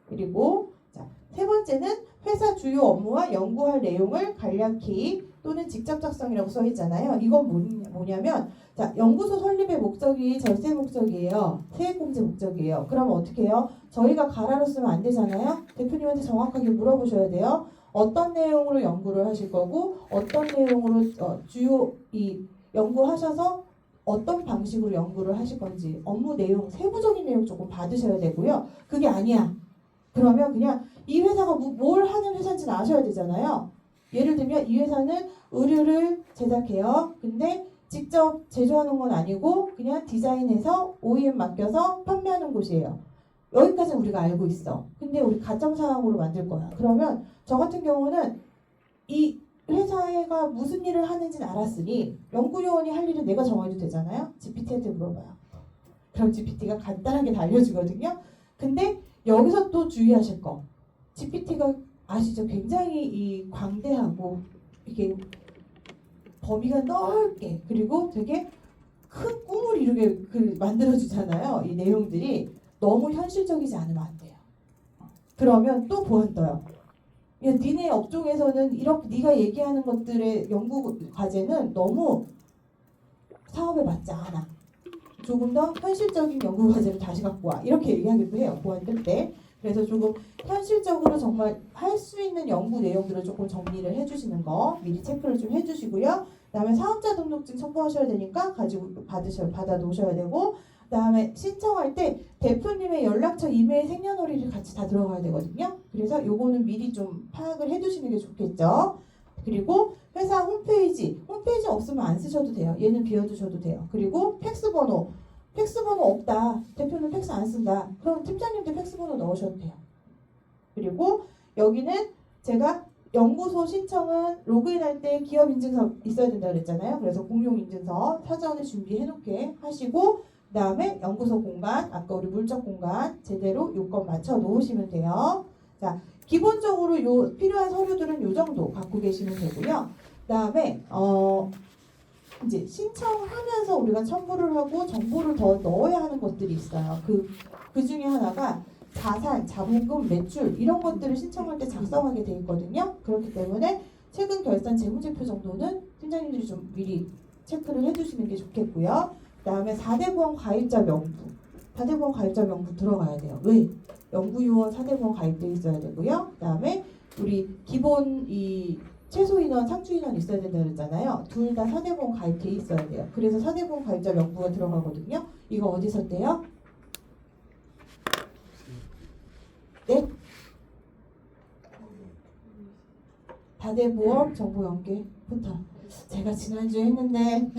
그리고 자, 세 번째는 회사 주요 업무와 연구할 내용을 간략히 또는 직접 작성이라고 써 있잖아요. 이건 뭐냐면 자, 연구소 설립의 목적이 절세 목적이에요. 세액공제 목적이에요. 그러면 어떻게 해요? 저희가 가라로 쓰면 안 되잖아요. 대표님한테 정확하게 물어보셔야 돼요. 어떤 내용으로 연구를 하실 거고 어떤 내용으로 주요 이 연구하셔서 어떤 방식으로 연구를 하실 건지 업무 내용, 세부적인 내용 조금 받으셔야 되고요. 그게 아니야. 그러면 그냥 이 회사가 뭘 하는 회사인지는 아셔야 되잖아요. 예를 들면 이 회사는 의류를 제작해요. 근데 직접 제조하는 건 아니고 그냥 디자인해서 OEM 맡겨서 판매하는 곳이에요. 여기까지는 우리가 알고 있어. 근데 우리 가점 사항으로 만들 거야. 그러면 저 같은 경우는 이 회사가 무슨 일을 하는지는 알았으니 연구요원이 할 일은 내가 정해도 되잖아요. GPT한테 물어봐요. 그럼 GPT가 간단하게 다 알려주거든요. 근데 여기서 또 주의하실 거. GPT가 아시죠? 굉장히 이 광대하고 이게 범위가 넓게 그리고 되게 큰 꿈을 이루게 만들어주잖아요. 이 내용들이 너무 현실적이지 않으면 안 돼요. 그러면 또 보안 떠요. 야, 니네 업종에서는 이렇게 네가 얘기하는 것들의 연구 과제는 너무 사업에 맞지 않아. 조금 더 현실적인 연구 과제를 다시 갖고 와. 이렇게 얘기하기도 해요. 보안될 때. 그래서 조금 현실적으로 정말 할 수 있는 연구 내용들을 조금 정리를 해주시는 거 미리 체크를 좀 해주시고요. 그다음에 사업자 등록증 첨부하셔야 되니까 가지고 받아 놓으셔야 되고, 그다음에 신청할 때 대표님의 연락처, 이메일, 생년월일이 같이 다 들어가야 되거든요. 그래서 요거는 미리 좀 파악을 해두시는 게 좋겠죠. 그리고 회사 홈페이지 없으면 안 쓰셔도 돼요. 얘는 비워두셔도 돼요. 그리고 팩스번호 없다. 대표는 팩스 안 쓴다. 그럼 팀장님도 팩스번호 넣으셔도 돼요. 그리고 여기는 제가 연구소 신청은 로그인할 때 기업인증서 있어야 된다고 그랬잖아요. 그래서 공용인증서 사전에 준비해 놓게 하시고, 그 다음에 연구소 공간, 아까 우리 물적 공간 제대로 요건 맞춰 놓으시면 돼요. 자, 기본적으로 요 필요한 서류들은 요 정도 갖고 계시면 되고요. 그 다음에 이제 신청하면서 우리가 첨부를 하고 정보를 더 넣어야 하는 것들이 있어요. 그 중에 하나가 자산, 자본금, 매출 이런 것들을 신청할 때 작성하게 돼 있거든요. 그렇기 때문에 최근 결산 재무제표 정도는 팀장님들이 좀 미리 체크를 해주시는 게 좋겠고요. 그 다음에 4대 보험 가입자 명부. 4대 보험 가입자 명부 들어가야 돼요. 왜? 연구요원 4대 보험 가입돼 있어야 되고요. 그 다음에 우리 기본 이 최소 인원, 상주 인원 있어야 된다고 그랬잖아요. 둘 다 4대 보험 가입돼 있어야 돼요. 그래서 4대 보험 가입자 명부가 들어가거든요. 이거 어디서 떼요? 네? 다대보험 정보 연계 포털. 제가 지난주에 했는데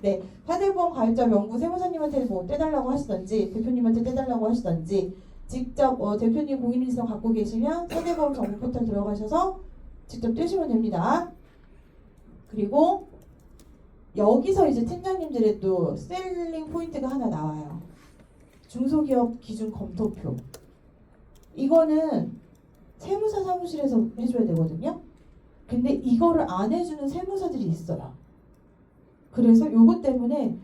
네, 사대보험 가입자 명부 세무사님한테 뭐 떼달라고 하시던지 대표님한테 떼달라고 하시던지 직접 대표님 공인인증서 갖고 계시면 사대보험 정보 포털 들어가셔서 직접 떼시면 됩니다. 그리고 여기서 이제 팀장님들의 또 셀링 포인트가 하나 나와요. 중소기업 기준 검토표. 이거는 세무사 사무실에서 해줘야 되거든요. 근데 이거를 안 해주는 세무사들이 있어요. 그래서 요것 때문에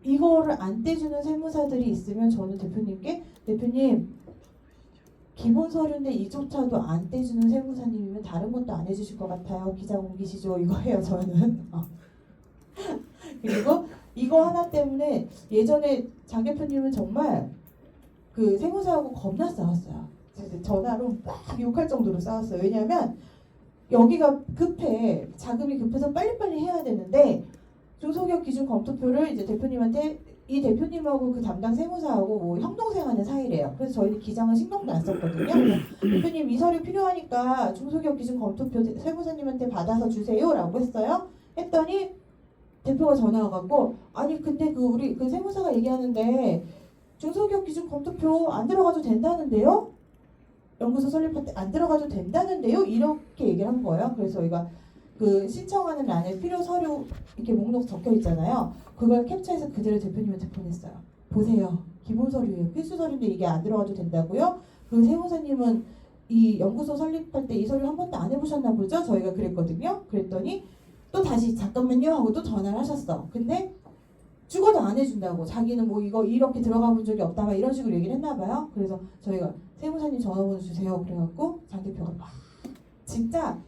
이거를 안 떼주는 세무사들이 있으면 저는 대표님 기본 서류인데 이조차도 안 떼주는 세무사님이면 다른 것도 안 해주실 것 같아요. 기자 옮기시죠. 이거 해요 저는. 그리고 이거 하나 때문에 예전에 장 대표님은 정말 그 세무사하고 겁나 싸웠어요. 전화로 막 욕할 정도로 싸웠어요. 왜냐하면 여기가 급해, 자금이 급해서 빨리빨리 해야 되는데 중소기업 기준 검토표를 이제 대표님한테 이 대표님하고 그 담당 세무사하고 뭐 형동생하는 사이래요. 그래서 저희는 기장은 신경도 안 썼거든요. 대표님 이 서류 필요하니까 중소기업 기준 검토표 세무사님한테 받아서 주세요라고 했어요. 했더니 대표가 전화 와갖고 아니 근데 우리 그 세무사가 얘기하는데 중소기업 기준 검토표 안 들어가도 된다는데요? 연구소 설립할 때 안 들어가도 된다는데요? 이렇게 얘기를 한 거예요. 그래서 저희가 그 신청하는 란에 필요 서류 이렇게 목록 적혀 있잖아요. 그걸 캡처해서 그대로 대표님한테 보냈어요. 보세요. 기본 서류예요. 필수 서류인데 이게 안 들어가도 된다고요? 그 세무사님은 이 연구소 설립할 때 이 서류 한 번도 안 해보셨나 보죠? 저희가 그랬거든요. 그랬더니 또 다시 잠깐만요 하고 또 전화를 하셨어. 근데 죽어도 안 해준다고. 자기는 뭐 이거 이렇게 들어가 본 적이 없다 막 이런 식으로 얘기를 했나 봐요. 그래서 저희가 세무사님 전화번호 주세요. 그래갖고 장 대표가 막 진짜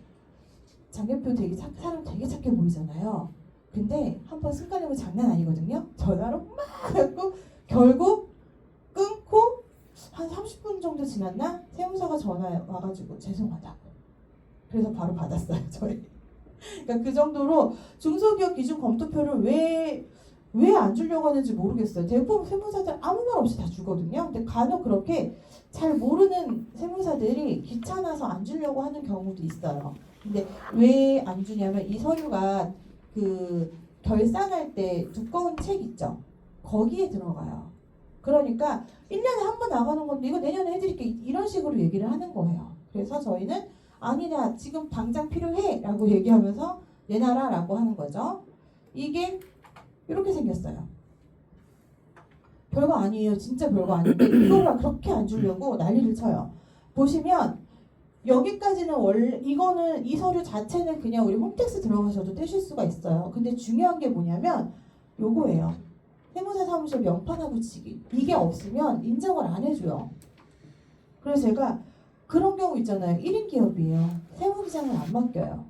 장 대표 되게 사람 되게 착해 보이잖아요. 근데 한번 습관해보면 장난 아니거든요. 전화로 막 해갖고 결국 끊고 한 30분 정도 지났나 세무사가 전화 와가지고 죄송하다고. 그래서 바로 받았어요 저희. 그러니까 그 정도로 중소기업 기준 검토표를 왜 안 주려고 하는지 모르겠어요. 대부분 세무사들 아무 말 없이 다 주거든요. 근데 간혹 그렇게 잘 모르는 세무사들이 귀찮아서 안 주려고 하는 경우도 있어요. 근데 왜 안 주냐면 이 서류가 그 결산할 때 두꺼운 책 있죠. 거기에 들어가요. 그러니까 1년에 한 번 나가는 건데 이거 내년에 해드릴게 이런 식으로 얘기를 하는 거예요. 그래서 저희는 아니냐 지금 당장 필요해 라고 얘기하면서 내놔라 라고 하는 거죠. 이게 이렇게 생겼어요. 별거 아니에요. 진짜 별거 아닌데 이거를 그렇게 안 주려고 난리를 쳐요. 보시면 여기까지는 원래 이거는 이 서류 자체는 그냥 우리 홈택스 들어가셔도 떼실 수가 있어요. 근데 중요한 게 뭐냐면 요거예요. 세무사 사무실 명판하 붙이기. 이게 없으면 인정을 안 해줘요. 그래서 제가 그런 경우 있잖아요. 1인 기업이에요. 세무기장을 안 맡겨요.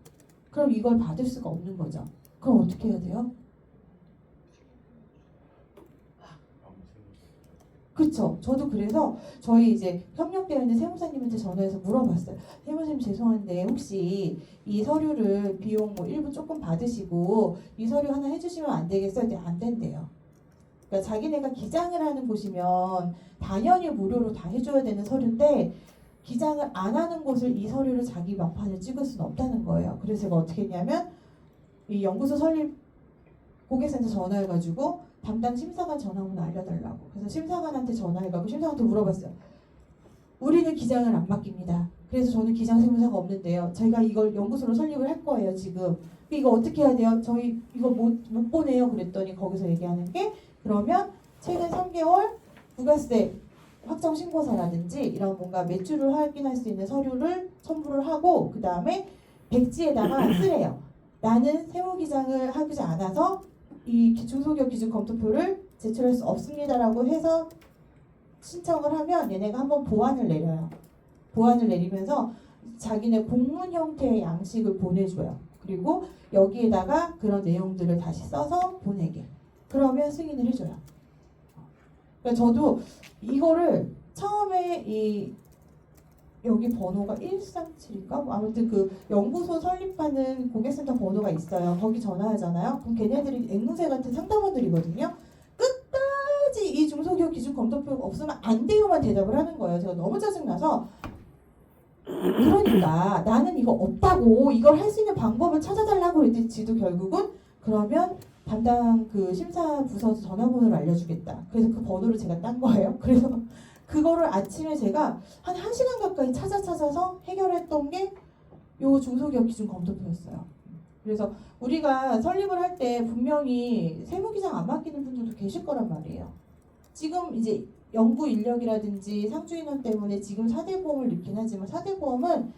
그럼 이걸 받을 수가 없는 거죠. 그럼 어떻게 해야 돼요? 그쵸. 저도 그래서 저희 이제 협력되어 있는 세무사님한테 전화해서 물어봤어요. 세무사님 죄송한데 혹시 이 서류를 비용 뭐 일부 조금 받으시고 이 서류 하나 해주시면 안 되겠어요? 근데 안 된대요. 그러니까 자기네가 기장을 하는 곳이면 당연히 무료로 다 해줘야 되는 서류인데 기장을 안 하는 곳을 이 서류를 자기 명판을 찍을 수는 없다는 거예요. 그래서 제가 어떻게 했냐면 이 연구소 설립 고객센터 전화해가지고 담당 심사관 전화번호 알려달라고. 그래서 심사관한테 전화해가지고 심사관한테 물어봤어요. 우리는 기장을 안 맡깁니다. 그래서 저는 기장 세무사가 없는데요. 저희가 이걸 연구소로 설립을 할 거예요 지금. 이거 어떻게 해야 돼요? 저희 이거 못 보내요. 그랬더니 거기서 얘기하는 게 그러면 최근 3개월 부가세 확정 신고서라든지 이런 뭔가 매출을 확인할 수 있는 서류를 첨부를 하고 그 다음에 백지에다가 쓰래요. 나는 세무기장을 하지 않아서 이 중소기업 기준 검토표를 제출할 수 없습니다라고 해서 신청을 하면 얘네가 한번 보완을 내려요. 보완을 내리면서 자기네 공문 형태의 양식을 보내줘요. 그리고 여기에다가 그런 내용들을 다시 써서 보내게. 그러면 승인을 해줘요. 그러니까 저도 이거를 처음에 이 여기 번호가 137인가? 아무튼 그 연구소 설립하는 고객센터 번호가 있어요. 거기 전화하잖아요. 그럼 걔네들이 앵무새 같은 상담원들이거든요. 끝까지 이 중소기업 기준 검토표가 없으면 안 돼요만 대답을 하는 거예요. 제가 너무 짜증나서 그러니까 나는 이거 없다고 이걸 할 수 있는 방법을 찾아달라고 그랬더니 지도 결국은 그러면 담당 그 심사 부서 전화번호를 알려주겠다. 그래서 그 번호를 제가 딴 거예요. 그래서 그거를 아침에 제가 한 1시간 가까이 찾아서 해결했던 게 요 중소기업 기준 검토표였어요. 그래서 우리가 설립을 할 때 분명히 세무기장 안 맡기는 분들도 계실 거란 말이에요. 지금 이제 연구 인력이라든지 상주 인원 때문에 지금 4대 보험을 넣긴 하지만 4대 보험은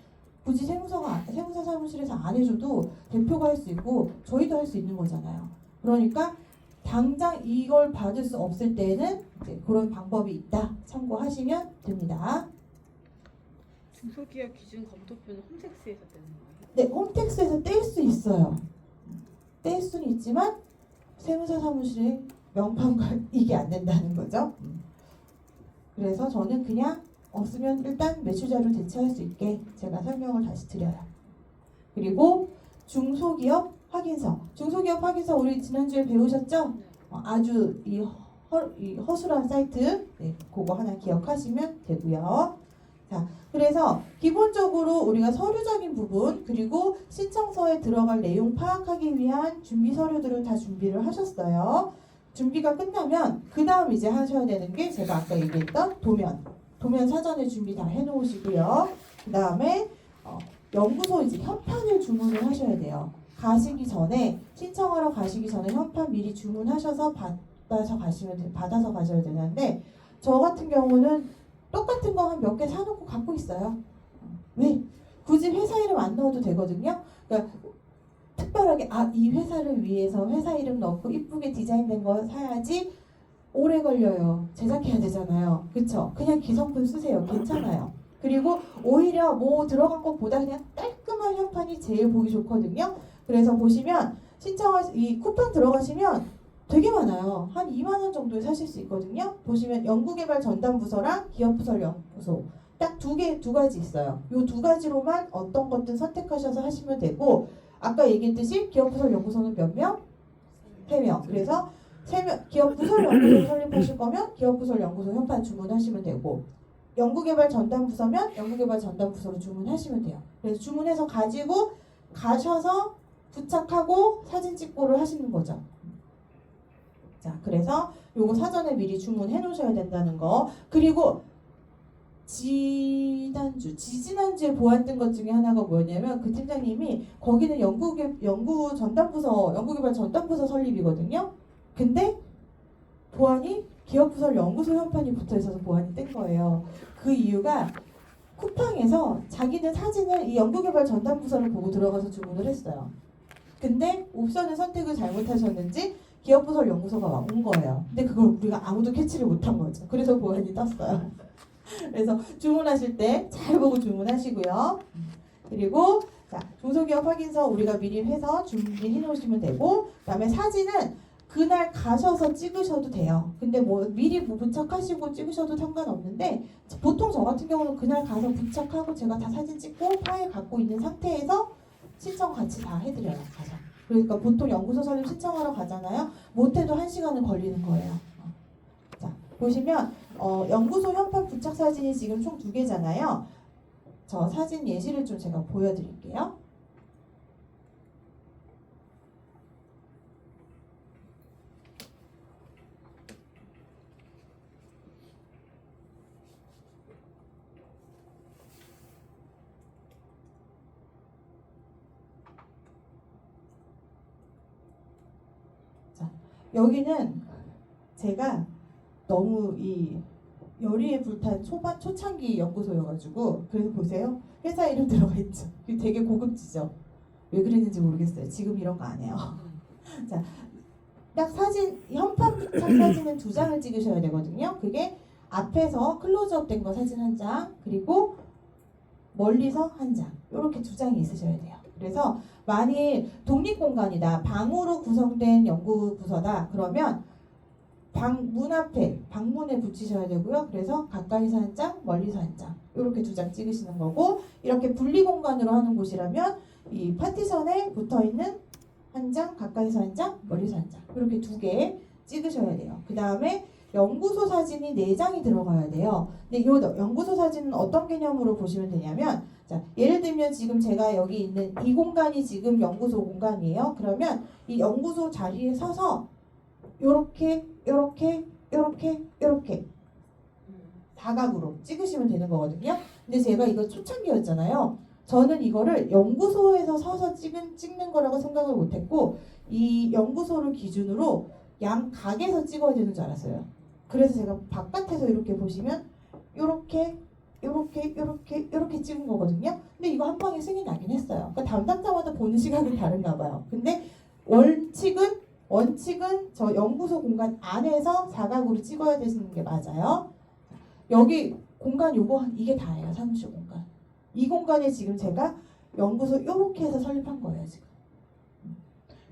굳이 세무사 사무실에서 안 해줘도 대표가 할 수 있고 저희도 할 수 있는 거잖아요. 그러니까 당장 이걸 받을 수 없을 때는 이제 그런 방법이 있다. 참고하시면 됩니다. 중소기업 기준 검토표는 홈택스에서 떼는 거예요? 네, 홈택스에서 뗄 수 있어요. 뗄 수는 있지만 세무사 사무실에 명판과 이게 안 된다는 거죠. 그래서 저는 그냥 없으면 일단 매출자료 대체할 수 있게 제가 설명을 다시 드려요. 그리고 중소기업 확인서. 중소기업 확인서 우리 지난주에 배우셨죠? 아주 이 허술한 사이트. 네, 그거 하나 기억하시면 되고요. 자, 그래서 기본적으로 우리가 서류적인 부분 그리고 신청서에 들어갈 내용 파악하기 위한 준비 서류들은 다 준비를 하셨어요. 준비가 끝나면 그 다음 이제 하셔야 되는 게 제가 아까 얘기했던 도면 사전에 준비 다 해놓으시고요. 그 다음에 연구소 이제 현판을 주문을 하셔야 돼요. 가시기 전에 신청하러 가시기 전에 현판 미리 주문하셔서 받아서 가셔야 되는데 저 같은 경우는 똑같은 거 한 몇 개 사놓고 갖고 있어요. 왜? 굳이 회사 이름 안 넣어도 되거든요. 그러니까 특별하게 이 회사를 위해서 회사 이름 넣고 이쁘게 디자인된 거 사야지 오래 걸려요. 제작해야 되잖아요. 그쵸? 그냥 기성품 쓰세요. 괜찮아요. 그리고 오히려 뭐 들어간 것보다 그냥 깔끔한 현판이 제일 보기 좋거든요. 그래서 보시면 이 쿠팡 들어가시면 되게 많아요. 한 2만 원 정도에 사실 수 있거든요. 보시면 연구개발 전담부서랑 기업부설연구소 딱 두 가지 있어요. 이 두 가지로만 어떤 것든 선택하셔서 하시면 되고 아까 얘기했듯이 기업부설연구소는 몇 명? 3명. 그래서 3명 기업부설연구소 설립하실 거면 기업부설연구소 현판 주문하시면 되고 연구개발 전담부서면 연구개발 전담부서로 주문하시면 돼요. 그래서 주문해서 가지고 가셔서 부착하고 사진 찍고를 하시는 거죠. 자, 그래서 요거 사전에 미리 주문해 놓으셔야 된다는 거. 그리고 지지난주에 보았던 것 중에 하나가 뭐였냐면 그 팀장님이 거기는 연구개발 전담부서 설립이거든요. 근데 보안이 기업부설 연구소 현판이 붙어 있어서 보안이 뜬 거예요. 그 이유가 쿠팡에서 자기는 사진을 이 연구개발 전담부서를 보고 들어가서 주문을 했어요. 근데 옵션을 선택을 잘못하셨는지 기업부설 연구소가 온 거예요. 근데 그걸 우리가 아무도 캐치를 못한 거죠. 그래서 보안이 떴어요. 그래서 주문하실 때 잘 보고 주문하시고요. 그리고 자, 중소기업 확인서 우리가 미리 해서 준비해 놓으시면 되고 그다음에 사진은 그날 가셔서 찍으셔도 돼요. 근데 뭐 미리 뭐 부착하시고 찍으셔도 상관없는데 보통 저 같은 경우는 그날 가서 부착하고 제가 다 사진 찍고 파일 갖고 있는 상태에서 신청 같이 다 해드려요. 가서. 그러니까 보통 연구소 설립 신청하러 가잖아요. 못해도 1시간은 걸리는 거예요. 자, 보시면 연구소 현판 부착 사진이 지금 총 2개잖아요. 저 사진 예시를 좀 제가 보여드릴게요. 여기는 제가 너무 이 열의에 불탄 초창기 연구소여가지고 그래서 보세요. 회사 이름 들어가 있죠. 되게 고급지죠. 왜 그랬는지 모르겠어요. 지금 이런 거 안 해요. 자, 딱 사진 현판 부착 사진은 2장을 찍으셔야 되거든요. 그게 앞에서 클로즈업 된 거 사진 1장 그리고 멀리서 1장 이렇게 2장이 있으셔야 돼요. 그래서 만일 독립공간이다. 방으로 구성된 연구부서다. 그러면 문 앞에 방문에 붙이셔야 되고요. 그래서 가까이서 1장, 멀리서 1장 이렇게 2장 찍으시는 거고 이렇게 분리공간으로 하는 곳이라면 이 파티션에 붙어있는 1장, 가까이서 1장, 멀리서 1장 이렇게 2개 찍으셔야 돼요. 그 다음에 연구소 사진이 4장이 들어가야 돼요. 근데 이 연구소 사진은 어떤 개념으로 보시면 되냐면 자, 예를 들면 지금 제가 여기 있는 이 공간이 지금 연구소 공간이에요. 그러면 이 연구소 자리에 서서 요렇게 사각으로 찍으시면 되는 거거든요. 근데 제가 이거 초창기였잖아요. 저는 이거를 연구소에서 서서 찍는 거라고 생각을 못했고 이 연구소를 기준으로 양각에서 찍어야 되는 줄 알았어요. 그래서 제가 바깥에서 이렇게 보시면 이렇게 찍은 거거든요. 근데 이거 한 방에 승인이 나긴 했어요. 그러니까 담당자마다 보는 시각이 다른가 봐요. 근데 원칙은 저 연구소 공간 안에서 사각으로 찍어야 되는 게 맞아요. 여기 공간 이게 다예요. 사무실 공간. 이 공간에 지금 제가 연구소 이렇게 해서 설립한 거예요. 지금.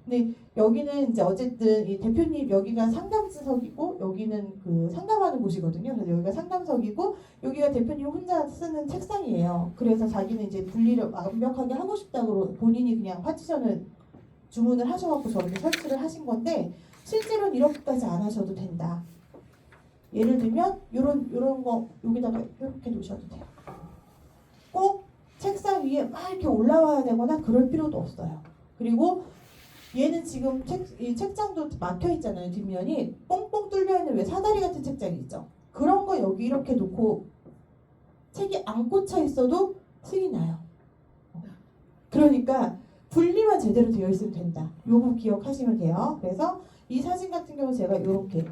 근데 여기는 이제 어쨌든 이 대표님 여기가 상담석이고 여기는 그 상담하는 곳이거든요. 그래서 여기가 상담석이고 여기가 대표님 혼자 쓰는 책상이에요. 그래서 자기는 이제 분리를 완벽하게 하고 싶다고 본인이 그냥 파티션을 주문을 하셔갖고 저렇게 설치를 하신 건데 실제로는 이렇게까지 안 하셔도 된다. 예를 들면 요런 거 여기다가 이렇게 놓으셔도 돼요. 꼭 책상 위에 막 이렇게 올라와야 되거나 그럴 필요도 없어요. 그리고 얘는 지금 이 책장도 막혀 있잖아요. 뒷면이 뽕뽕 뚫려 있는 왜 사다리 같은 책장이 있죠. 그런 거 여기 이렇게 놓고 책이 안 꽂혀 있어도 승이 나요. 그러니까 분리만 제대로 되어 있으면 된다. 요거 기억하시면 돼요. 그래서 이 사진 같은 경우 제가 이렇게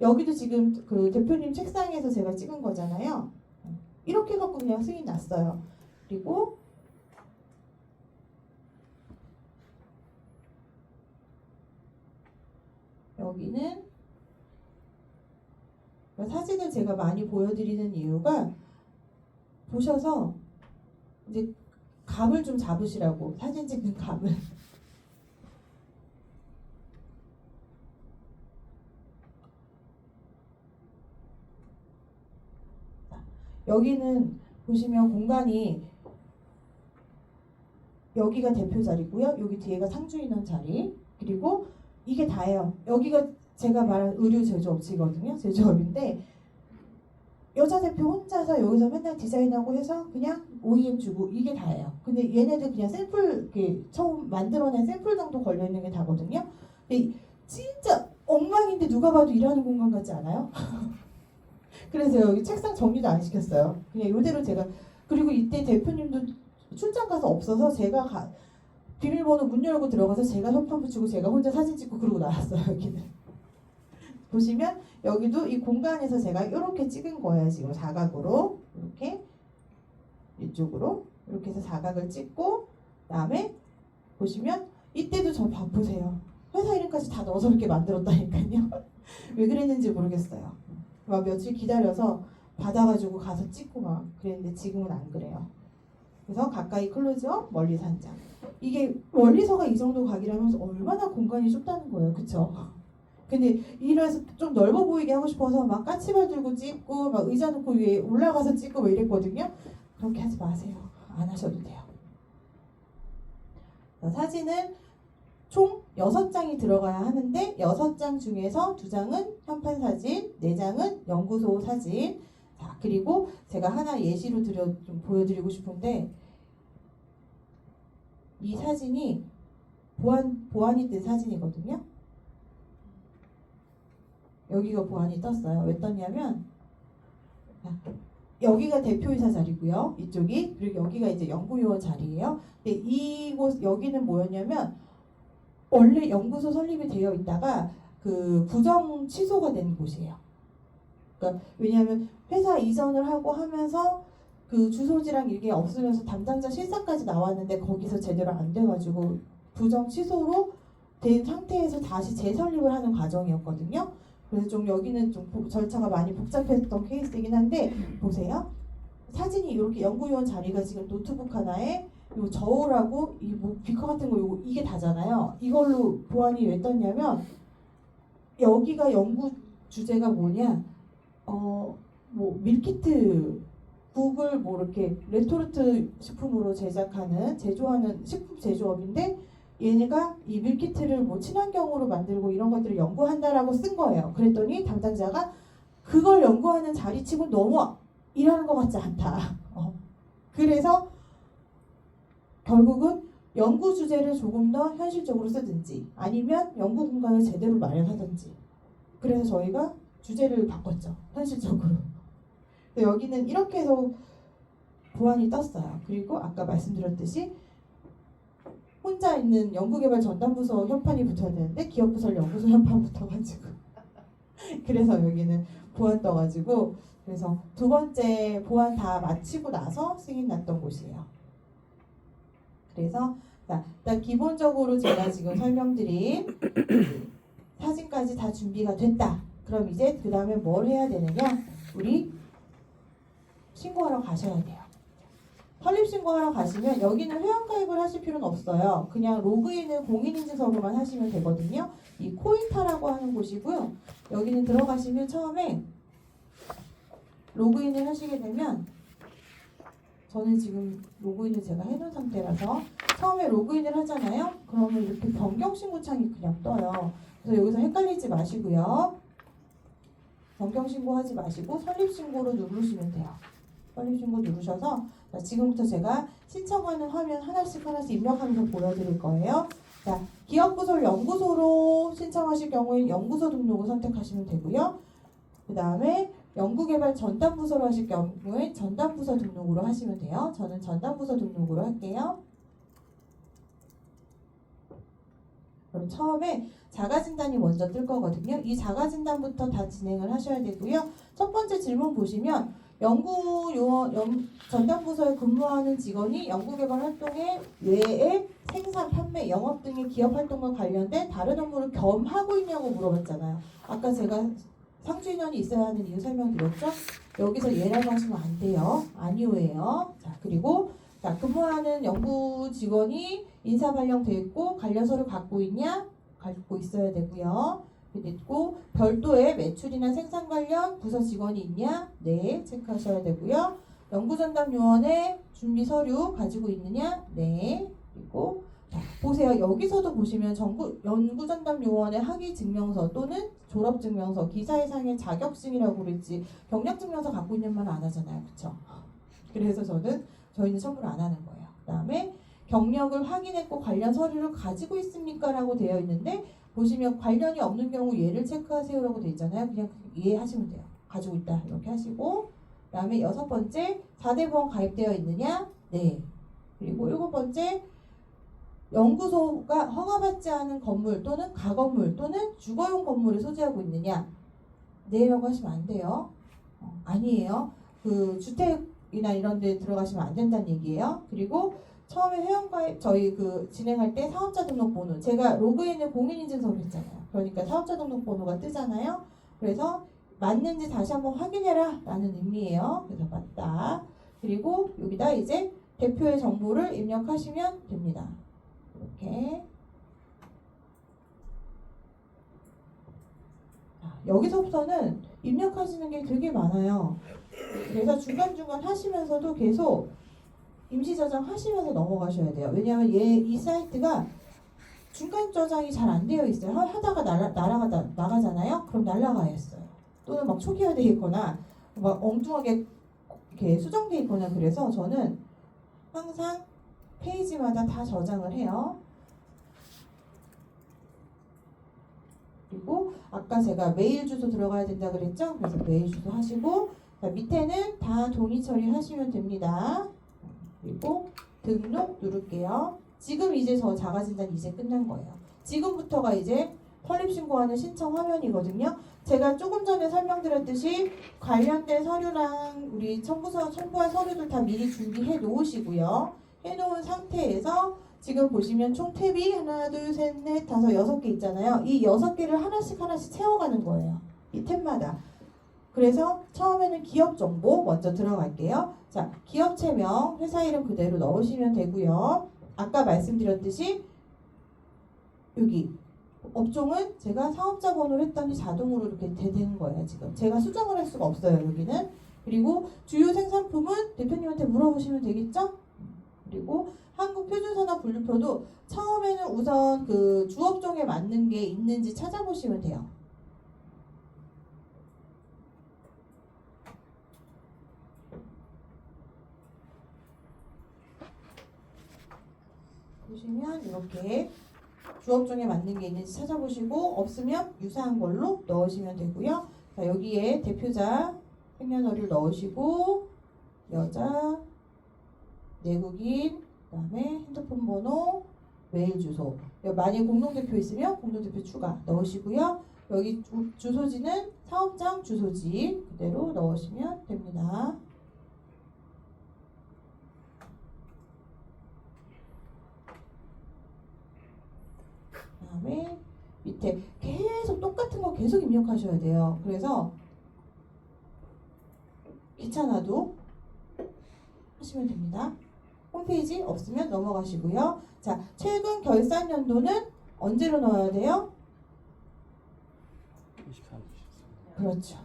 여기도 지금 그 대표님 책상에서 제가 찍은 거잖아요. 이렇게 갖고 그냥 승인 났어요. 그리고 여기는 사진을 제가 많이 보여드리는 이유가 보셔서 이제 감을 좀 잡으시라고, 사진 찍는 감을. 여기는 보시면 공간이 여기가 대표 자리고요. 여기 뒤에가 상주 인원 자리. 그리고 이게 다예요. 여기가 제가 말한 의류 제조업체거든요. 제조업인데 여자 대표 혼자서 여기서 맨날 디자인하고 해서 그냥 OEM 주고 이게 다예요. 근데 얘네들 그냥 샘플 이렇게 처음 만들어낸 샘플 정도 걸려 있는 게 다거든요. 근데 진짜 엉망인데 누가 봐도 일하는 공간 같지 않아요? 그래서 여기 책상 정리도 안 시켰어요. 그냥 이대로 제가. 그리고 이때 대표님도 출장 가서 없어서 제가 비밀번호 문 열고 들어가서 제가 현판 붙이고 제가 혼자 사진 찍고 그러고 나왔어요. 여기는 보시면 여기도 이 공간에서 제가 이렇게 찍은 거예요. 지금 사각으로 이렇게 이쪽으로 이렇게 해서 사각을 찍고, 그다음에 보시면 이때도 저 보세요. 회사 이름까지 다 넣어서 이렇게 만들었다니까요. 왜 그랬는지 모르겠어요. 막 며칠 기다려서 받아가지고 가서 찍고 막 그랬는데 지금은 안 그래요. 그래서 가까이 클로즈업, 멀리서 한 장. 이게 멀리서가 이 정도 각이라면 얼마나 공간이 좁다는 거예요. 그쵸? 근데 이래서 좀 넓어 보이게 하고 싶어서 막 까치발 들고 찍고 막 의자 놓고 위에 올라가서 찍고 막 이랬거든요. 그렇게 하지 마세요. 안 하셔도 돼요. 사진은 총 6장이 들어가야 하는데 6장 중에서 2장은 현판 사진, 4장은 연구소 사진. 자, 그리고 제가 하나 예시로 좀 보여드리고 싶은데 이 사진이 보안이 뜬 사진이거든요. 여기가 보안이 떴어요. 왜 떴냐면 여기가 대표이사 자리고요. 이쪽이. 그리고 여기가 이제 연구요원 자리예요. 근데 이곳 여기는 뭐였냐면 원래 연구소 설립이 되어 있다가 그 부정 취소가 된 곳이에요. 그러니까 왜냐하면 회사 이전을 하고 하면서 그 주소지랑 이게 없으면서 담당자 실사까지 나왔는데 거기서 제대로 안 돼가지고 부정 취소로 된 상태에서 다시 재설립을 하는 과정이었거든요. 그래서 좀 여기는 좀 절차가 많이 복잡했던 케이스이긴 한데 보세요. 사진이 이렇게 연구요원 자리가 지금 노트북 하나에 요 저울하고 이 뭐 비커 같은 거 요거 이게 다잖아요. 이걸로 보안이 왜 떴냐면 여기가 연구 주제가 뭐냐? 뭐 밀키트 국을 뭐 이렇게 레토르트 식품으로 제조하는 식품 제조업인데 얘네가 이 밀키트를 뭐 친환경으로 만들고 이런 것들을 연구한다라고 쓴 거예요. 그랬더니 담당자가 그걸 연구하는 자리치고 너무 일하는 것 같지 않다. 그래서 결국은 연구 주제를 조금 더 현실적으로 쓰든지 아니면 연구 공간을 제대로 마련하든지. 그래서 저희가 주제를 바꿨죠. 현실적으로. 여기는 이렇게 해서 보안이 떴어요. 그리고 아까 말씀드렸듯이 혼자 있는 연구개발 전담부서 현판이 붙어야 되는데 기업부설 연구소 현판 붙어가지고 그래서 여기는 보안 떠가지고 그래서 두 번째 보안 다 마치고 나서 승인 났던 곳이에요. 그래서 일단 기본적으로 제가 지금 설명드린 사진까지 다 준비가 됐다. 그럼 이제 그 다음에 뭘 해야 되느냐? 우리 신고하러 가셔야 돼요. 설립 신고하러 가시면 여기는 회원가입을 하실 필요는 없어요. 그냥 로그인을 공인인증서로만 하시면 되거든요. 이 코인타라고 하는 곳이고요. 여기는 들어가시면 처음에 로그인을 하시게 되면 저는 지금 로그인을 제가 해놓은 상태라서 처음에 로그인을 하잖아요. 그러면 이렇게 변경 신고 창이 그냥 떠요. 그래서 여기서 헷갈리지 마시고요. 변경 신고하지 마시고 설립 신고로 누르시면 돼요. 설립 신고 누르셔서 지금부터 제가 신청하는 화면 하나씩 입력하면서 보여드릴 거예요. 자, 기업부설 연구소로 신청하실 경우에 연구소 등록을 선택하시면 되고요. 그 다음에 연구개발 전담부서로 하실 경우에 전담부서 등록으로 하시면 돼요. 저는 전담부서 등록으로 할게요. 그럼 처음에 자가진단이 먼저 뜰 거거든요. 이 자가진단부터 다 진행을 하셔야 되고요. 첫 번째 질문 보시면 전담부서에 근무하는 직원이 연구개발 활동에 외에 생산, 판매, 영업 등의 기업 활동과 관련된 다른 업무를 겸하고 있냐고 물어봤잖아요. 아까 제가 상주인원이 있어야 하는 이유 설명드렸죠? 여기서 예라고 하시면 안 돼요. 아니오예요. 자, 그리고 근무하는 연구 직원이 인사 발령돼 있고 관련 서류 갖고 있냐? 갖고 있어야 되고요. 그리고 별도의 매출이나 생산 관련 부서 직원이 있냐? 네, 체크하셔야 되고요. 연구전담요원의 준비 서류 가지고 있느냐? 네. 그리고 자, 보세요. 여기서도 보시면 연구전담요원의 학위증명서 또는 졸업증명서, 기사회상의 자격증이라고 그랬지 경력증명서 갖고 있는 말은 안 하잖아요. 그쵸? 그래서 저희는 첨부를 안 하는 거예요. 그 다음에 경력을 확인했고 관련 서류를 가지고 있습니까? 라고 되어 있는데 보시면 관련이 없는 경우 얘를 체크하세요라고 되어 있잖아요. 그냥 이해하시면 돼요. 가지고 있다 이렇게 하시고 그 다음에 6번째 4대 보험 가입되어 있느냐? 네. 그리고 7번째 연구소가 허가받지 않은 건물 또는 가건물 또는 주거용 건물을 소지하고 있느냐? 네라고 하시면 안 돼요. 아니에요. 그 주택이나 이런 데 들어가시면 안 된다는 얘기예요. 그리고 처음에 회원가입 저희 진행할 때 사업자 등록번호 제가 로그인을 공인인증서로 했잖아요. 그러니까 사업자 등록번호가 뜨잖아요. 그래서 맞는지 다시 한번 확인해라 라는 의미예요. 그래서 맞다. 그리고 여기다 이제 대표의 정보를 입력하시면 됩니다. 이렇게 여기서부터는 입력하시는 게 되게 많아요. 그래서 중간중간 하시면서도 계속 임시 저장하시면서 넘어가셔야 돼요. 왜냐하면 이 사이트가 중간 저장이 잘 안 되어 있어요. 하다가 나가잖아요. 그럼 날라가 있어요. 또는 막 초기화되어 있거나 막 엉뚱하게 이렇게 수정되어 있거나 그래서 저는 항상 페이지마다 다 저장을 해요. 그리고 아까 제가 메일 주소 들어가야 된다 그랬죠? 그래서 메일 주소 하시고 밑에는 다 동의 처리하시면 됩니다. 그리고 등록 누를게요. 지금 이제 저 자가진단 이제 끝난 거예요. 지금부터가 이제 설립신고하는 신청 화면이거든요. 제가 조금 전에 설명드렸듯이 관련된 서류랑 우리 첨부할 서류들 다 미리 준비해 놓으시고요. 해놓은 상태에서 지금 보시면 총 탭이 하나, 둘, 셋, 넷, 다섯, 6개 있잖아요. 이 6개를 하나씩 채워가는 거예요. 이 탭마다. 그래서 처음에는 기업 정보 먼저 들어갈게요. 자, 기업체명, 회사 이름 그대로 넣으시면 되고요. 아까 말씀드렸듯이 여기 업종은 제가 사업자 번호를 했더니 자동으로 이렇게 되는 거예요. 지금 제가 수정을 할 수가 없어요. 여기는. 그리고 주요 생산품은 대표님한테 물어보시면 되겠죠? 그리고 한국표준산업분류표도 처음에는 우선 그 주업종에 맞는 게 있는지 찾아보시면 돼요. 보시면 이렇게 주업종에 맞는 게 있는지 찾아보시고 없으면 유사한 걸로 넣으시면 되고요. 자, 여기에 대표자 생년월일 넣으시고 여자, 내국인, 그다음에 핸드폰 번호, 메일 주소. 만약에 공동대표 있으면 공동대표 추가 넣으시고요. 여기 주소지는 사업장 주소지 그대로 넣으시면 됩니다. 그다음에 밑에 계속 똑같은 거 계속 입력하셔야 돼요. 그래서 귀찮아도 하시면 됩니다. 홈페이지 없으면 넘어가시고요. 자, 최근 결산 연도는 언제로 넣어야 돼요? 23. 그렇죠.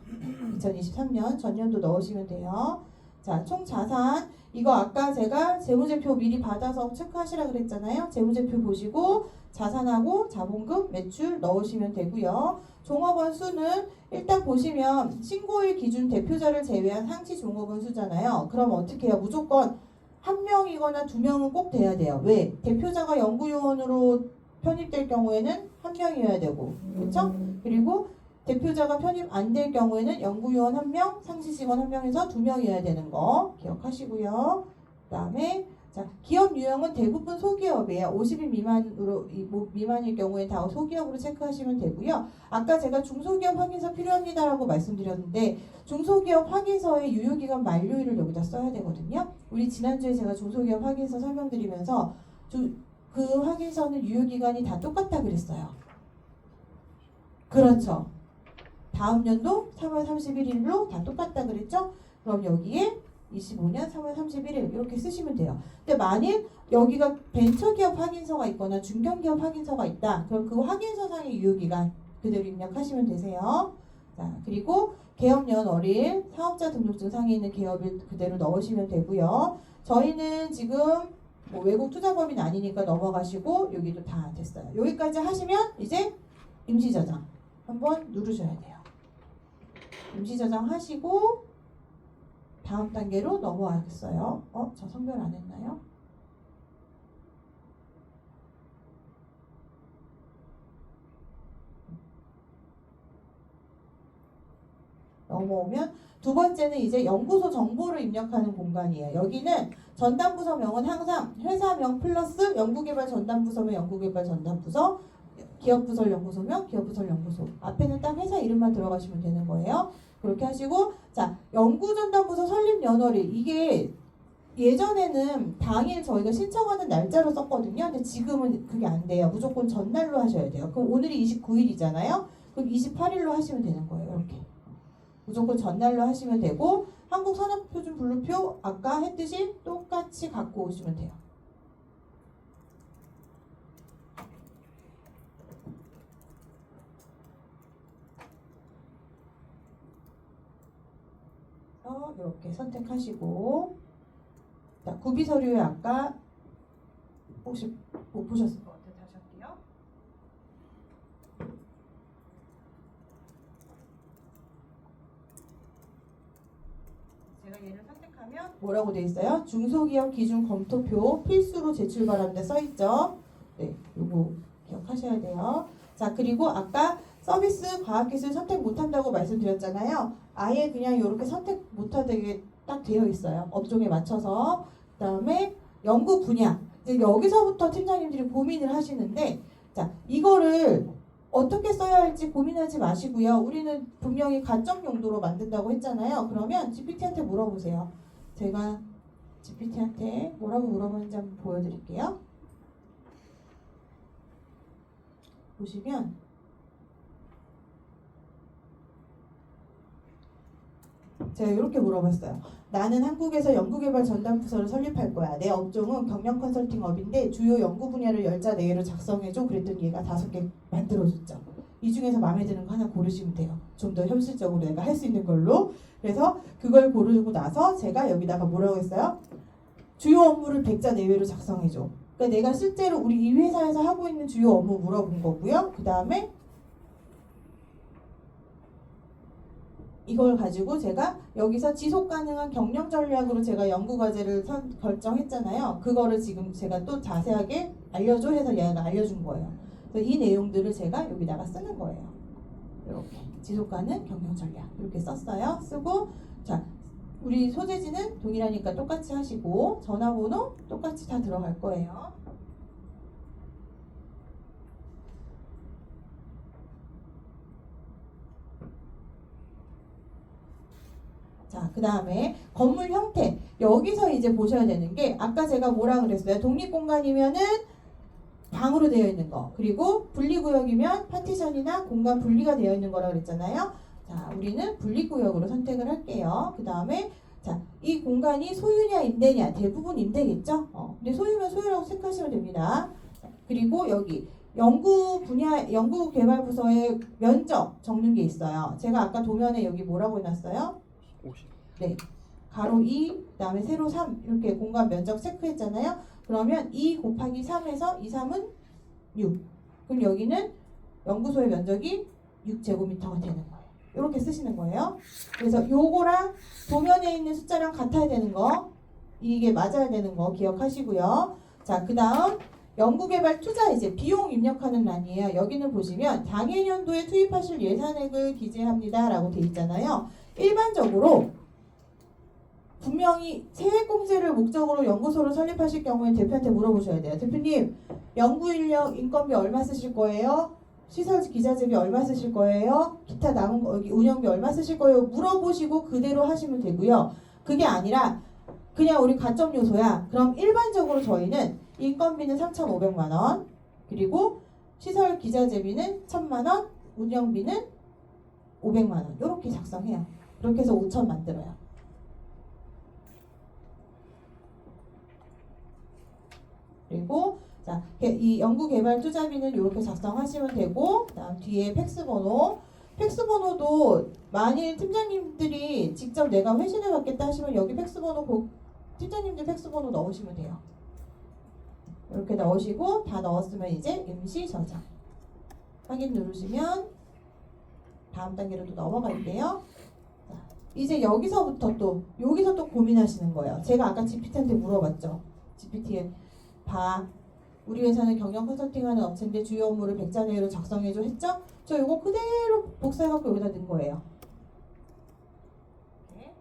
2023년 전년도 넣으시면 돼요. 자, 총 자산 이거 아까 제가 재무제표 미리 받아서 체크하시라 그랬잖아요. 재무제표 보시고 자산하고 자본금, 매출 넣으시면 되고요. 종업원 수는 일단 보시면 신고일 기준 대표자를 제외한 상시 종업원 수잖아요. 그럼 어떻게 해요? 무조건 한 명이거나 2명은 꼭 돼야 돼요. 왜? 대표자가 연구요원으로 편입될 경우에는 한 명이어야 되고, 그렇죠? 그리고 대표자가 편입 안 될 경우에는 연구요원 1명, 상시 직원 1명에서 2명이어야 되는 거 기억하시고요. 그 다음에 자, 기업 유형은 대부분 소기업이에요. 50인 미만일 경우에 다 소기업으로 체크하시면 되고요. 아까 제가 중소기업 확인서 필요합니다라고 말씀드렸는데 중소기업 확인서의 유효기간 만료일을 여기다 써야 되거든요. 우리 지난주에 제가 중소기업 확인서 설명드리면서 그 확인서는 유효기간이 다 똑같다 그랬어요. 그렇죠. 다음 연도 3월 31일로 다 똑같다 그랬죠? 그럼 여기에 25년 3월 31일 이렇게 쓰시면 돼요. 근데 만일 여기가 벤처기업 확인서가 있거나 중견기업 확인서가 있다. 그럼 그 확인서상의 유효기간 그대로 입력하시면 되세요. 자, 그리고 개업년 어릴 사업자 등록증 상에 있는 개업일 그대로 넣으시면 되고요. 저희는 지금 뭐 외국 투자법인 아니니까 넘어가시고 여기도 다 됐어요. 여기까지 하시면 이제 임시저장 한번 누르셔야 돼요. 임시저장 하시고 다음 단계로 넘어가겠어요. 저 선별 안 했나요? 넘어오면 두 번째는 이제 연구소 정보를 입력하는 공간이에요. 여기는 전담부서명은 항상 회사명 플러스 연구개발 전담부서명 연구개발 전담부서 기업부설 연구소명 기업부설 연구소 앞에는 딱 회사 이름만 들어가시면 되는 거예요. 그렇게 하시고 자 연구전담부서 설립 연월일 이게 예전에는 당일 저희가 신청하는 날짜로 썼거든요. 근데 지금은 그게 안 돼요. 무조건 전날로 하셔야 돼요. 그럼 오늘이 29일이잖아요. 그럼 28일로 하시면 되는 거예요. 이렇게 무조건 전날로 하시면 되고 한국산업표준 분류표 아까 했듯이 똑같이 갖고 오시면 돼요. 이렇게 선택하시고 자, 구비 서류에 아까 혹시 못 보셨을 것 같아요. 다시 할게요. 제가 얘를 선택하면 뭐라고 돼 있어요? 중소기업 기준 검토표 필수로 제출 바랍니다 써있죠. 네, 요거 기억하셔야 돼요. 자, 그리고 아까 서비스 과학기술 선택 못한다고 말씀드렸잖아요. 아예 그냥 이렇게 선택 못하게 딱 되어 있어요. 업종에 맞춰서. 그 다음에 연구 분야. 이제 여기서부터 팀장님들이 고민을 하시는데 자, 이거를 어떻게 써야 할지 고민하지 마시고요. 우리는 분명히 가점 용도로 만든다고 했잖아요. 그러면 GPT한테 물어보세요. 제가 GPT한테 뭐라고 물어보는지 한번 보여드릴게요. 보시면 제가 이렇게 물어봤어요. 나는 한국에서 연구개발 전담부서를 설립할 거야. 내 업종은 경영 컨설팅업인데 주요 연구 분야를 10자 내외로 작성해줘. 그랬더니 얘가 5개 만들어줬죠. 이 중에서 마음에 드는 거 하나 고르시면 돼요. 좀 더 현실적으로 내가 할 수 있는 걸로. 그래서 그걸 고르고 나서 제가 여기다가 뭐라고 했어요? 주요 업무를 100자 내외로 작성해줘. 그러니까 내가 실제로 우리 이 회사에서 하고 있는 주요 업무 물어본 거고요. 그 다음에 이걸 가지고 제가 여기서 지속 가능한 경영 전략으로 제가 연구 과제를 결정했잖아요. 그거를 지금 제가 또 자세하게 알려줘 해서 얘가 알려준 거예요. 그래서 이 내용들을 제가 여기다가 쓰는 거예요. 이렇게 지속 가능 경영 전략 이렇게 썼어요. 쓰고 자 우리 소재지는 동일하니까 똑같이 하시고 전화번호 똑같이 다 들어갈 거예요. 자, 그 다음에 건물 형태. 여기서 이제 보셔야 되는 게 아까 제가 뭐라 그랬어요? 독립공간이면은 방으로 되어 있는 거. 그리고 분리구역이면 파티션이나 공간 분리가 되어 있는 거라 그랬잖아요. 자, 우리는 분리구역으로 선택을 할게요. 그 다음에 자, 이 공간이 소유냐 임대냐. 대부분 임대겠죠? 근데 소유면 소유라고 생각하시면 됩니다. 자, 그리고 여기 연구 분야, 연구개발부서의 면적 적는 게 있어요. 제가 아까 도면에 여기 뭐라고 해놨어요? 50. 네. 가로 2, 그 다음에 세로 3 이렇게 공간 면적 체크했잖아요. 그러면 2 곱하기 3에서 2, 3은 6. 그럼 여기는 연구소의 면적이 6제곱미터가 되는 거예요. 이렇게 쓰시는 거예요. 그래서 요거랑 도면에 있는 숫자랑 같아야 되는 거 이게 맞아야 되는 거 기억하시고요. 자, 그 다음 연구개발 투자 이제 비용 입력하는 란이에요. 여기는 보시면 당해년도에 투입하실 예산액을 기재합니다 라고 돼 있잖아요. 일반적으로 분명히 세액공제를 목적으로 연구소를 설립하실 경우에 대표한테 물어보셔야 돼요. 대표님, 연구인력 인건비 얼마 쓰실 거예요? 시설 기자재비 얼마 쓰실 거예요? 기타 남은 거, 여기 운영비 얼마 쓰실 거예요? 물어보시고 그대로 하시면 되고요. 그게 아니라 그냥 우리 가점 요소야. 그럼 일반적으로 저희는 인건비는 3,500만 원, 그리고 시설 기자재비는 1,000만 원, 운영비는 500만 원. 이렇게 작성해요. 그렇게 해서 5천 만들어요. 그리고 자, 이 연구개발 투자비는 이렇게 작성하시면 되고, 그다음 뒤에 팩스 번호도 만일 팀장님들이 직접 내가 회신해 받겠다 하시면 여기 팩스 번호 팀장님들 팩스 번호 넣으시면 돼요. 이렇게 넣으시고 다 넣었으면 이제 임시 저장 확인 누르시면 다음 단계로 또 넘어갈게요. 자, 이제 여기서 또 고민하시는 거예요. 제가 아까 GPT한테 물어봤죠. GPT에 우리 회사는 경영 컨설팅하는 업체인데 주요 업무를 100자 내로 작성해줘 했죠? 저 이거 그대로 복사해갖고 여기다 넣은 거예요. 네.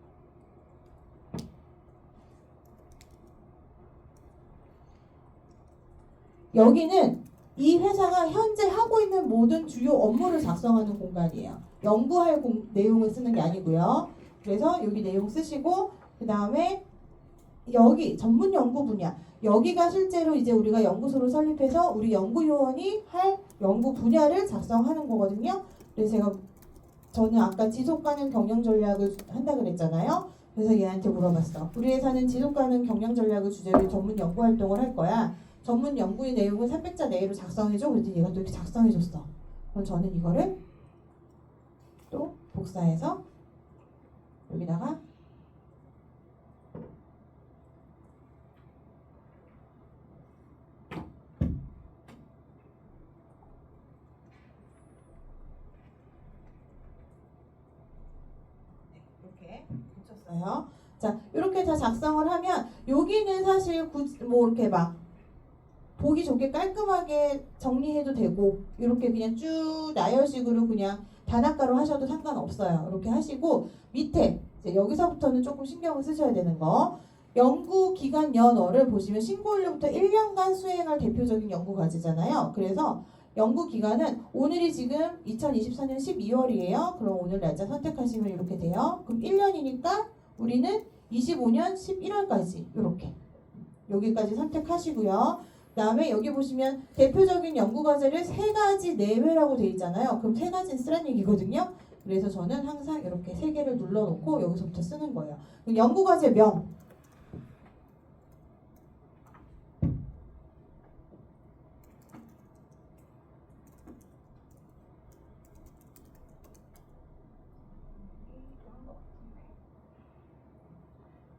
여기는 이 회사가 현재 하고 있는 모든 주요 업무를 작성하는 공간이에요. 연구할 내용을 쓰는 게 아니고요. 그래서 여기 내용 쓰시고 그 다음에 여기 전문 연구 분야 여기가 실제로 이제 우리가 연구소를 설립해서 우리 연구요원이 할 연구 분야를 작성하는 거거든요. 그래서 저는 아까 지속가능 경영 전략을 한다 그랬잖아요. 그래서 얘한테 물어봤어. 우리 회사는 지속가능 경영 전략을 주제로 전문 연구 활동을 할 거야. 전문 연구의 내용을 300자 내로 작성해줘. 그랬더니 얘가 또 이렇게 작성해줬어. 그럼 저는 이거를 또 복사해서 여기다가 이렇게 붙였어요. 자, 이렇게 다 작성을 하면 여기는 사실 뭐 이렇게 막 보기 좋게 깔끔하게 정리해도 되고 이렇게 그냥 쭉 나열식으로 그냥 단학가로 하셔도 상관없어요. 이렇게 하시고 밑에 이제 여기서부터는 조금 신경을 쓰셔야 되는 거 연구기간 연어를 보시면 신고일로부터 1년간 수행할 대표적인 연구과제잖아요. 그래서 연구기간은 오늘이 지금 2024년 12월이에요. 그럼 오늘 날짜 선택하시면 이렇게 돼요. 그럼 1년이니까 우리는 25년 11월까지 이렇게 여기까지 선택하시고요. 그 다음에 여기 보시면 대표적인 연구과제를 3가지 내외라고 되어 있잖아요. 그럼 3가지는 쓰란 얘기거든요. 그래서 저는 항상 이렇게 3개를 눌러놓고 여기서부터 쓰는 거예요. 연구과제 명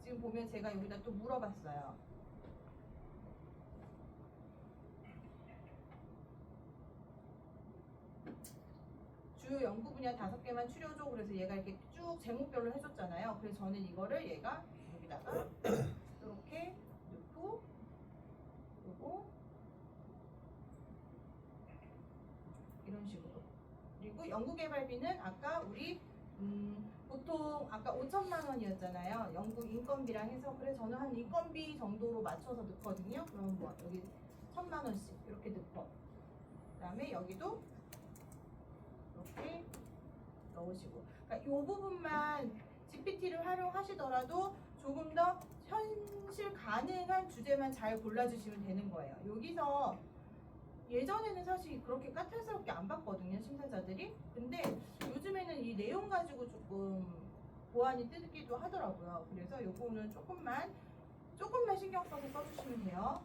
지금 보면 제가 여기다 또 물어봤어요. 주요 연구 분야 5개만 추려줘. 그래서 얘가 이렇게 쭉 제목별로 해줬잖아요. 그래서 저는 이거를 얘가 여기다가 이렇게 넣고 그리고 이런 식으로 그리고 연구개발비는 아까 우리 보통 아까 5천만 원이었잖아요. 연구 인건비랑 해서 그래서 저는 한 인건비 정도로 맞춰서 넣거든요. 그럼 뭐 여기 1,000만 원씩 이렇게 넣고 그다음에 여기도 이렇게 넣으시고 그러니까 이 부분만 GPT를 활용하시더라도 조금 더 현실 가능한 주제만 잘 골라주시면 되는 거예요. 여기서 예전에는 사실 그렇게 까탈스럽게 안 봤거든요, 심사자들이. 근데 요즘에는 이 내용 가지고 조금 보완이 뜨기도 하더라고요. 그래서 요거는 조금만 신경 써서 써주시면 돼요.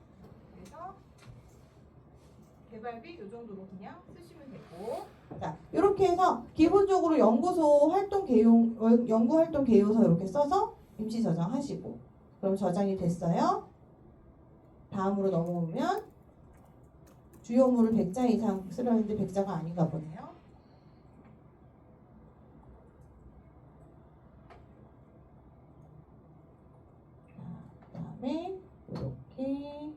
그래서 개발비 요 정도로 그냥 쓰시면 되고. 자, 이렇게 해서 기본적으로 연구소 활동 개요, 연구 활동 개요서 이렇게 써서 임시 저장하시고. 그럼 저장이 됐어요. 다음으로 넘어오면 주요 업무를 100자 이상 쓰려는데 100자가 아닌가 보네요. 그 다음에 이렇게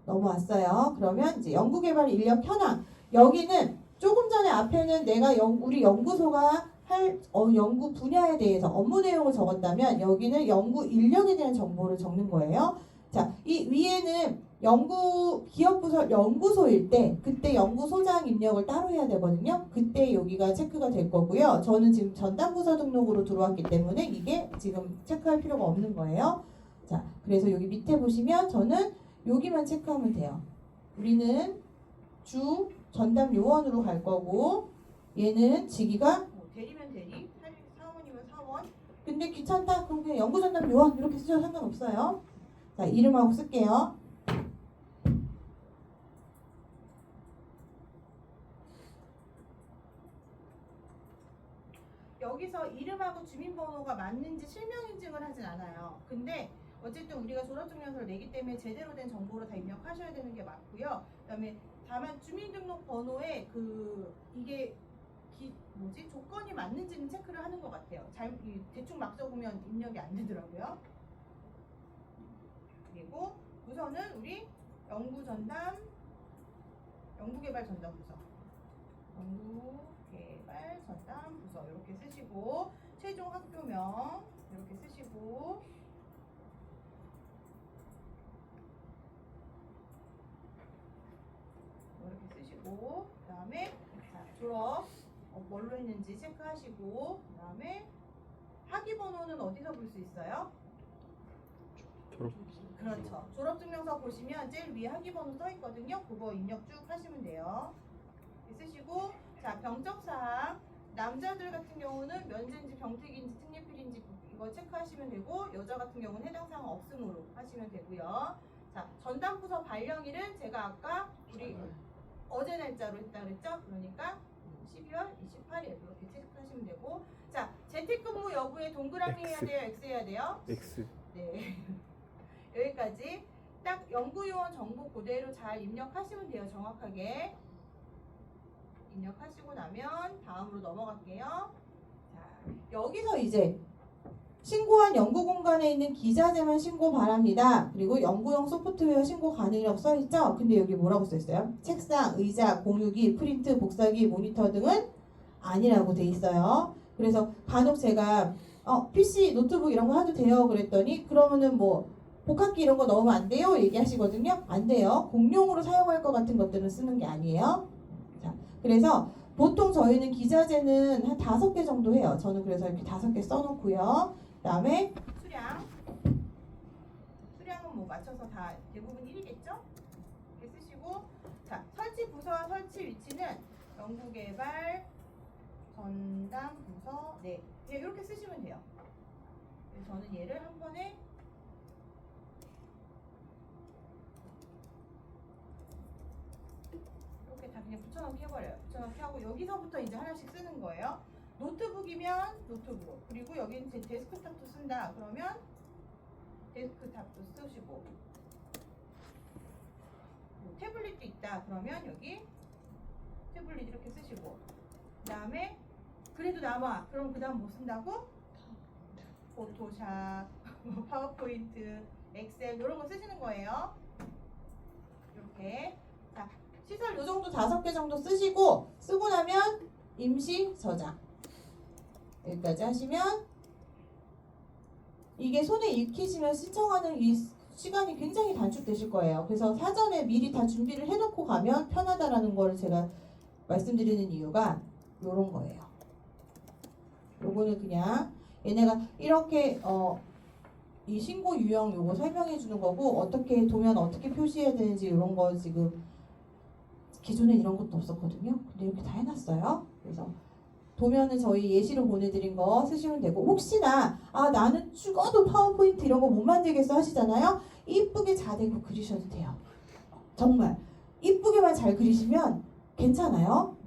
넘어왔어요. 그러면 이제 연구개발 인력 현황. 여기는 조금 전에 앞에는 내가 우리 연구소가 연구 분야에 대해서 업무 내용을 적었다면 여기는 연구 인력에 대한 정보를 적는 거예요. 자, 이 위에는 기업부서 연구소일 때 그때 연구소장 입력을 따로 해야 되거든요. 그때 여기가 체크가 될 거고요. 저는 지금 전담부서 등록으로 들어왔기 때문에 이게 지금 체크할 필요가 없는 거예요. 자, 그래서 여기 밑에 보시면 저는 여기만 체크하면 돼요. 우리는 주 전담 요원으로 갈 거고 얘는 직위가 대리면 대리, 사원이면 사원. 근데 귀찮다 그럼 그냥 연구 전담 요원 이렇게 쓰셔도 상관없어요. 자, 이름하고 쓸게요. 여기서 이름하고 주민번호가 맞는지 실명 인증을 하진 않아요. 근데 어쨌든 우리가 졸업증명서를 내기 때문에 제대로 된 정보를 다 입력하셔야 되는 게 맞고요. 그다음에 다만 주민등록번호에 이게 조건이 맞는지는 체크를 하는 것 같아요. 대충 막 적으면 입력이 안 되더라고요. 그리고 부서는 우리 연구개발전담부서 이렇게 쓰시고 최종 학교명 이렇게 쓰시고 그 다음에 졸업 뭘로 했는지 체크하시고 그 다음에 학위번호는 어디서 볼 수 있어요? 그렇죠. 졸업증명서 보시면 제일 위에 학위번호 써 있거든요. 그거 입력 쭉 하시면 돼요. 쓰시고 자, 병적사항 남자들 같은 경우는 면제인지 병특인지 특례필인지 이거 체크하시면 되고 여자 같은 경우는 해당 사항 없음으로 하시면 되고요. 자, 전담부서 발령일은 제가 아까 우리 어제 날짜로 했다 그랬죠? 그러니까 12월 28일 이렇게 체크하시면 되고 자, 재택근무 여부에 동그라미 해야 돼요? X 해야 돼요? X. 네. 여기까지 딱 연구요원 정보 그대로 잘 입력하시면 돼요. 정확하게 입력하시고 나면 다음으로 넘어갈게요. 자, 여기서 이제 신고한 연구 공간에 있는 기자재만 신고 바랍니다. 그리고 연구용 소프트웨어 신고 가능이라고 써있죠? 근데 여기 뭐라고 써있어요? 책상, 의자, 공유기, 프린트, 복사기, 모니터 등은 아니라고 돼 있어요. 그래서 간혹 제가 PC, 노트북 이런 거 해도 돼요 그랬더니 그러면은 뭐 복합기 이런 거 넣으면 안 돼요? 얘기하시거든요. 안 돼요. 공용으로 사용할 것 같은 것들은 쓰는 게 아니에요. 자, 그래서 보통 저희는 기자재는 한 5개 정도 해요. 저는 그래서 이렇게 5개 써놓고요. 그 다음에 수량은 뭐 맞춰서 다 대부분 1이겠죠? 이렇게 쓰시고 자, 설치 부서와 설치 위치는 연구개발 전담부서 네, 이렇게 쓰시면 돼요. 그래서 저는 얘를 한 번에 이렇게 다 그냥 붙여넣기 해버려요. 붙여넣기 하고 여기서부터 이제 하나씩 쓰는 거예요. 노트북이면 노트북, 그리고 여기는 제 데스크탑도 쓴다 그러면 데스크탑도 쓰시고 뭐 태블릿도 있다 그러면 여기 태블릿 이렇게 쓰시고 그 다음에 그래도 남아 그럼 그 다음 뭐 쓴다고? 포토샵, 파워포인트, 엑셀 이런 거 쓰시는 거예요. 이렇게 자, 시설 요 정도 5개 정도 쓰시고 쓰고 나면 임시 저장 여기까지 하시면 이게 손에 익히시면 신청하는 이 시간이 굉장히 단축되실 거예요. 그래서 사전에 미리 다 준비를 해놓고 가면 편하다라는 걸 제가 말씀드리는 이유가 요런 거예요. 요거는 그냥 얘네가 이렇게 이 신고 유형 요거 설명해 주는 거고 어떻게 도면 어떻게 표시해야 되는지 이런 거 지금 기존엔 이런 것도 없었거든요. 근데 이렇게 다 해놨어요. 그래서 도면은 저희 예시로 보내드린 거 쓰시면 되고 혹시나 나는 죽어도 파워포인트 이런 거 못 만들겠어 하시잖아요. 이쁘게 자대고 그리셔도 돼요. 정말 이쁘게만 잘 그리시면 괜찮아요.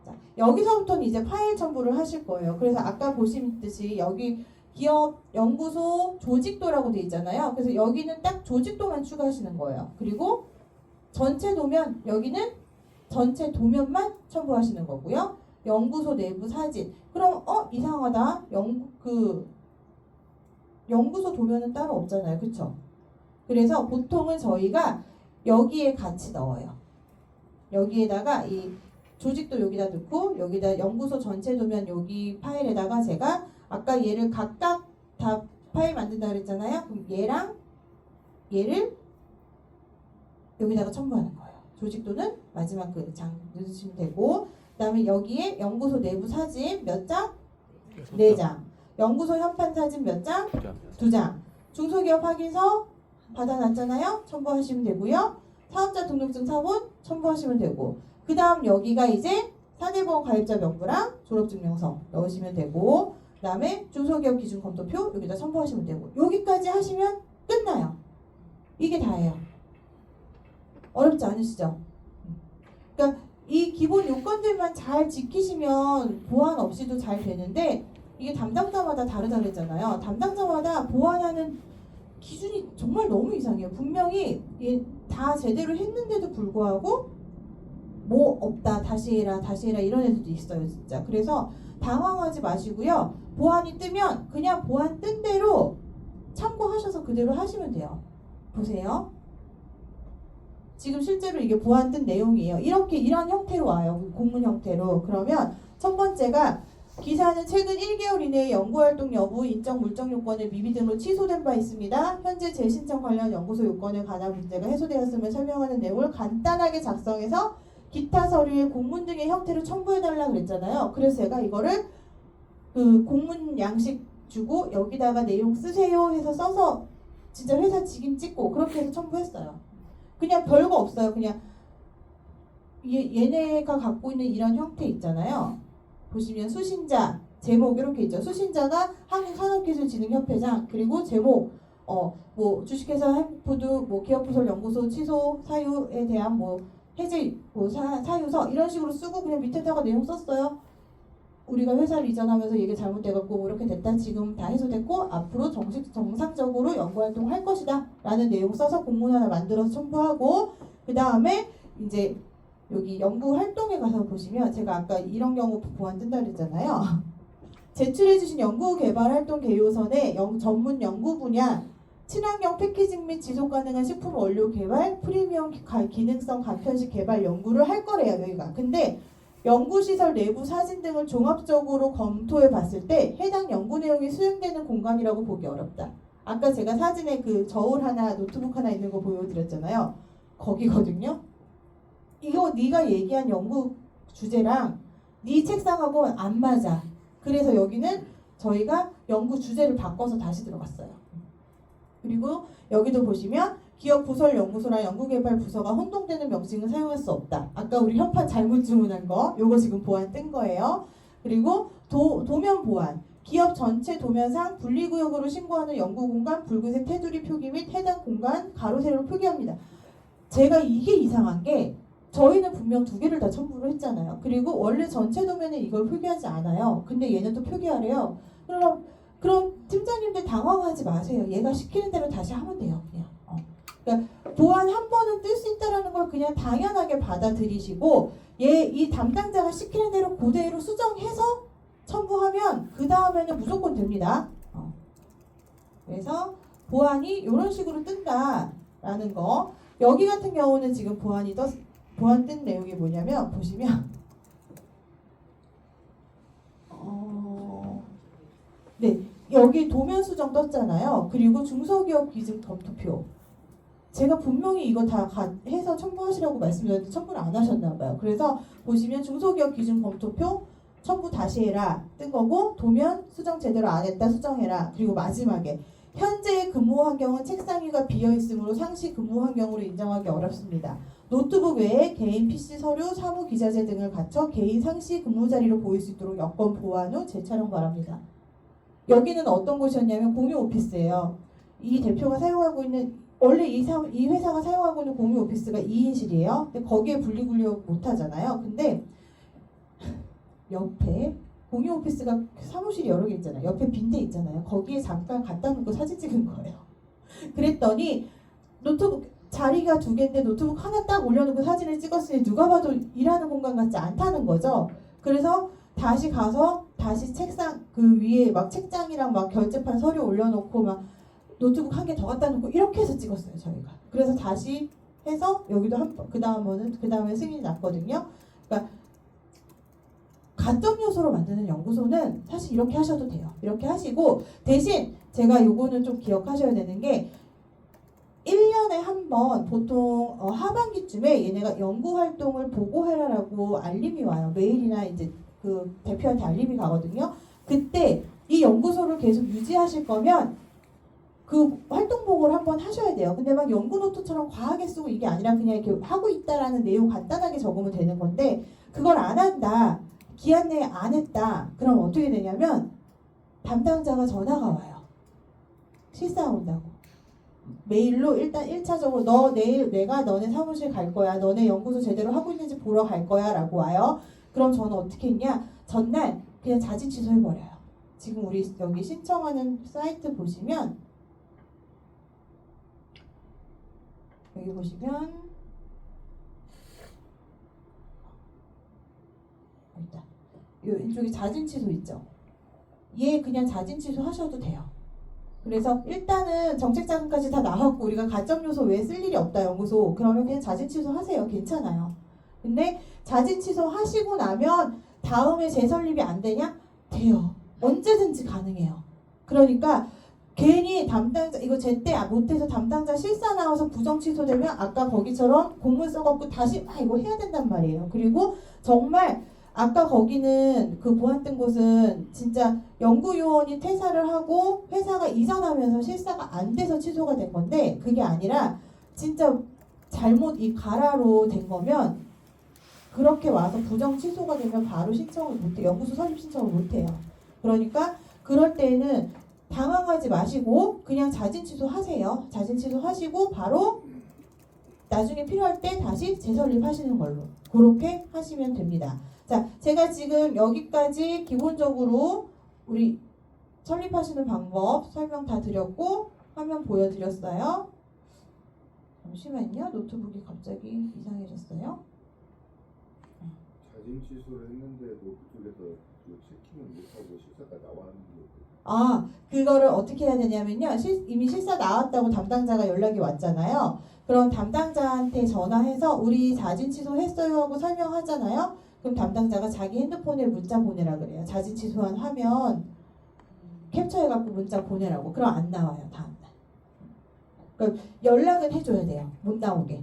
자, 여기서부터는 이제 파일 첨부를 하실 거예요. 그래서 아까 보시듯이 여기 기업, 연구소, 조직도라고 돼 있잖아요. 그래서 여기는 딱 조직도만 추가하시는 거예요. 그리고 전체 도면, 여기는 전체 도면만 첨부하시는 거고요. 연구소 내부 사진. 그럼 이상하다. 연구소 도면은 따로 없잖아요. 그쵸? 그래서 보통은 저희가 여기에 같이 넣어요. 여기에다가 이 조직도 여기다 넣고 여기다 연구소 전체 도면 여기 파일에다가 제가 아까 얘를 각각 다 파일 만든다 그랬잖아요. 그럼 얘랑 얘를 여기다가 첨부하는 거예요. 조직도는 마지막 그 장 넣으시면 되고, 그 다음에 여기에 연구소 내부 사진 몇 장? 4장. 연구소 현판 사진 몇 장? 2장. 중소기업 확인서 받아놨잖아요. 첨부하시면 되고요. 사업자 등록증 사본 첨부하시면 되고, 그 다음 여기가 이제 사대보험 가입자 명부랑 졸업증명서 넣으시면 되고, 그 다음에 중소기업 기준 검토표 여기다 첨부하시면 되고, 여기까지 하시면 끝나요. 이게 다예요. 어렵지 않으시죠? 그러니까 이 기본 요건들만 잘 지키시면 보완 없이도 잘 되는데, 이게 담당자마다 다르다 그랬잖아요. 담당자마다 보완하는 기준이 정말 너무 이상해요. 분명히 다 제대로 했는데도 불구하고 뭐 없다, 다시 해라 이런 애들도 있어요, 진짜. 그래서 당황하지 마시고요. 보완이 뜨면 그냥 보완 뜬 대로 참고하셔서 그대로 하시면 돼요. 보세요. 지금 실제로 이게 보완 뜬 내용이에요. 이런 형태로 와요. 공문 형태로. 그러면 첫 번째가 기사는 최근 1개월 이내에 연구활동 여부, 인적 물적 요건의 미비 등으로 취소된 바 있습니다. 현재 재신청 관련 연구소 요건에 관한 문제가 해소되었음을 설명하는 내용을 간단하게 작성해서 기타 서류의 공문 등의 형태로 첨부해달라고 그랬잖아요. 그래서 제가 이거를 그 공문 양식 주고 여기다가 내용 쓰세요 해서 써서 진짜 회사 직임 찍고 그렇게 해서 첨부했어요. 그냥 별거 없어요. 그냥 얘네가 갖고 있는 이런 형태 있잖아요. 보시면 수신자, 제목 이렇게 있죠. 수신자가 한국산업기술진흥협회장, 그리고 제목 뭐 주식회사 한푸드 뭐 기업부설 연구소 취소 사유에 대한 뭐 해제 뭐 사유서 이런 식으로 쓰고 그냥 밑에다가 내용 썼어요. 우리가 회사를 이전하면서 이게 잘못돼갖고 뭐 이렇게 됐다. 지금 다 해소됐고 앞으로 정상적으로 연구활동 할 것이다 라는 내용 써서 공문 하나 만들어서 첨부하고, 그 다음에 이제 여기 연구활동에 가서 보시면 제가 아까 이런 경우 보완 뜬다 그랬잖아요. 제출해주신 연구개발활동 개요선에 전문 연구 분야, 친환경 패키징 및 지속가능한 식품 원료 개발, 프리미엄 기능성 간편식 개발 연구를 할 거래요, 여기가. 근데 연구시설 내부 사진 등을 종합적으로 검토해 봤을 때 해당 연구 내용이 수행되는 공간이라고 보기 어렵다. 아까 제가 사진에 그 저울 하나, 노트북 하나 있는 거 보여드렸잖아요. 거기거든요. 이거 네가 얘기한 연구 주제랑 네 책상하고 안 맞아. 그래서 여기는 저희가 연구 주제를 바꿔서 다시 들어갔어요. 그리고 여기도 보시면 기업 부설 연구소랑 연구개발 부서가 혼동되는 명칭을 사용할 수 없다. 아까 우리 현판 잘못 주문한 거, 요거 지금 보완 뜬 거예요. 그리고 도면 보완. 기업 전체 도면상 분리구역으로 신고하는 연구공간 붉은색 테두리 표기 및 해당 공간 가로 세로로 표기합니다. 제가 이게 이상한 게 저희는 분명 2개를 다 첨부를 했잖아요. 그리고 원래 전체 도면에 이걸 표기하지 않아요. 근데 얘는 또 표기하래요. 그럼 팀장님들 당황하지 마세요. 얘가 시키는 대로 다시 하면 돼요. 그냥. 그러니까 보안 한 번은 뜰 수 있다는 걸 그냥 당연하게 받아들이시고 이 담당자가 시키는 대로 그대로 수정해서 첨부하면 그 다음에는 무조건 됩니다. 그래서 보안이 이런 식으로 뜬다라는 거. 여기 같은 경우는 지금 보안 뜬 내용이 뭐냐면 보시면 네, 여기 도면 수정 떴잖아요. 그리고 중소기업 기준 검토표. 제가 분명히 이거 다 해서 첨부하시라고 말씀드렸는데 첨부를 안 하셨나 봐요. 그래서 보시면 중소기업 기준 검토표 첨부 다시 해라 뜬 거고, 도면 수정 제대로 안 했다 수정해라. 그리고 마지막에 현재의 근무 환경은 책상 위가 비어 있으므로 상시 근무 환경으로 인정하기 어렵습니다. 노트북 외에 개인 PC 서류, 사무 기자재 등을 갖춰 개인 상시 근무 자리로 보일 수 있도록 여건 보완 후 재촬영 바랍니다. 여기는 어떤 곳이었냐면 공유 오피스예요. 이 대표가 사용하고 있는 원래 이 회사가 사용하고 있는 공유 오피스가 2인실이에요. 근데 거기에 분리구역 못 하잖아요. 근데 옆에 공유 오피스가 사무실이 여러 개 있잖아요. 옆에 빈대 있잖아요. 거기에 잠깐 갖다 놓고 사진 찍은 거예요. 그랬더니 노트북 자리가 2개인데 노트북 하나 딱 올려놓고 사진을 찍었으니 누가 봐도 일하는 공간 같지 않다는 거죠. 그래서 다시 가서 다시 책상 그 위에 막 책장이랑 막 결제판 서류 올려놓고 막 노트북 1개 더 갖다 놓고 이렇게 해서 찍었어요, 저희가. 그래서 다시 해서 여기도 그 다음에 승인이 났거든요. 그러니까 가점 요소로 만드는 연구소는 사실 이렇게 하셔도 돼요. 이렇게 하시고 대신 제가 요거는 좀 기억하셔야 되는 게 1년에 한 번 보통 하반기쯤에 얘네가 연구 활동을 보고해라라고 알림이 와요. 메일이나 이제 그 대표한테 알림이 가거든요. 그때 이 연구소를 계속 유지하실 거면 그 활동 보고를 한번 하셔야 돼요. 근데 막 연구 노트처럼 과하게 쓰고 이게 아니라 그냥 이렇게 하고 있다라는 내용 간단하게 적으면 되는 건데 그걸 안 한다. 기한 내에 안 했다. 그럼 어떻게 되냐면 담당자가 전화가 와요. 실사 온다고. 메일로 일단 1차적으로 너 내일 내가 너네 사무실 갈 거야. 너네 연구소 제대로 하고 있는지 보러 갈 거야 라고 와요. 그럼 저는 어떻게 했냐. 전날 그냥 자진 취소해버려요. 지금 우리 여기 신청하는 사이트 보시면 여기 보시면 일단 이쪽에 자진 취소 있죠. 얘 그냥 자진 취소 하셔도 돼요. 그래서 일단은 정책 자금까지 다 나왔고 우리가 가점 요소 왜 쓸 일이 없다 연구소 그러면 그냥 자진 취소 하세요. 괜찮아요. 근데 자진 취소 하시고 나면 다음에 재설립이 안 되냐? 돼요. 언제든지 가능해요. 그러니까 괜히 담당자 이거 제때 못해서 담당자 실사 나와서 부정 취소되면 아까 거기처럼 공문 써갖고 다시 이거 해야 된단 말이에요. 그리고 정말 아까 거기는 그 보았던 곳은 진짜 연구요원이 퇴사를 하고 회사가 이전하면서 실사가 안 돼서 취소가 된 건데 그게 아니라 진짜 잘못 이 가라로 된 거면 그렇게 와서 부정 취소가 되면 바로 신청을 못해요. 연구소 설립 신청을 못해요. 그러니까 그럴 때는 당황하지 마시고 그냥 자진 취소하세요. 자진 취소하시고 바로 나중에 필요할 때 다시 재설립하시는 걸로 그렇게 하시면 됩니다. 자, 제가 지금 여기까지 기본적으로 우리 설립하시는 방법 설명 다 드렸고 화면 보여드렸어요. 잠시만요. 노트북이 갑자기 이상해졌어요. 자진 취소를 했는데도 그쪽에서 그 체킹을 못하고 실사가 나왔는데 그거를 어떻게 해야 되냐면요. 이미 실사 나왔다고 담당자가 연락이 왔잖아요. 그럼 담당자한테 전화해서 우리 자진 취소했어요 하고 설명하잖아요. 그럼 담당자가 자기 핸드폰에 문자 보내라 그래요. 자진 취소한 화면 캡처해갖고 문자 보내라고. 그럼 안 나와요. 다음날. 그러니까 연락은 해줘야 돼요. 못 나오게.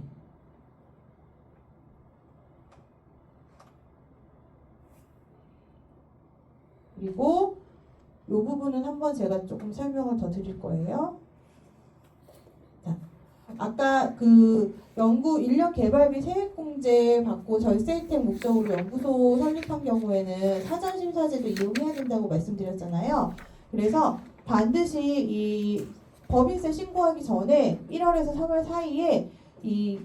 그리고 이 부분은 한번 제가 조금 설명을 더 드릴 거예요. 자, 아까 그 연구 인력 개발비 세액공제 받고 절세 혜택 목적으로 연구소 설립한 경우에는 사전 심사제도 이용해야 된다고 말씀드렸잖아요. 그래서 반드시 이 법인세 신고하기 전에 1월에서 3월 사이에 이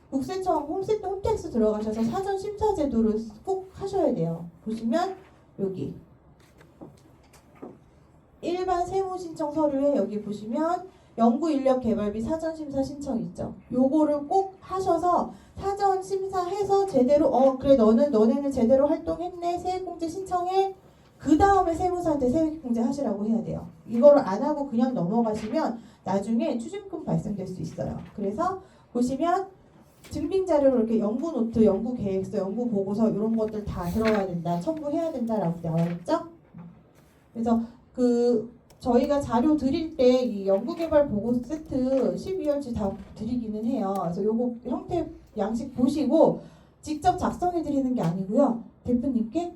국세청 홈택스 들어가셔서 사전 심사 제도를 꼭 하셔야 돼요. 보시면 여기 일반 세무 신청 서류에 여기 보시면 연구 인력 개발비 사전 심사 신청 있죠. 요거를 꼭 하셔서 사전 심사해서 제대로 그래 너네는 제대로 활동했네. 세액공제 신청해. 그 다음에 세무사한테 세액공제 하시라고 해야 돼요. 이거를 안 하고 그냥 넘어가시면 나중에 추징금 발생될 수 있어요. 그래서 보시면 증빙 자료로 이렇게 연구 노트, 연구 계획서, 연구 보고서 이런 것들 다 들어가야 된다. 첨부해야 된다라고 나와 있죠. 그래서 저희가 자료 드릴 때 이 연구개발 보고 세트 12월치 다 드리기는 해요. 그래서 요거 형태 양식 보시고 직접 작성해 드리는 게 아니고요. 대표님께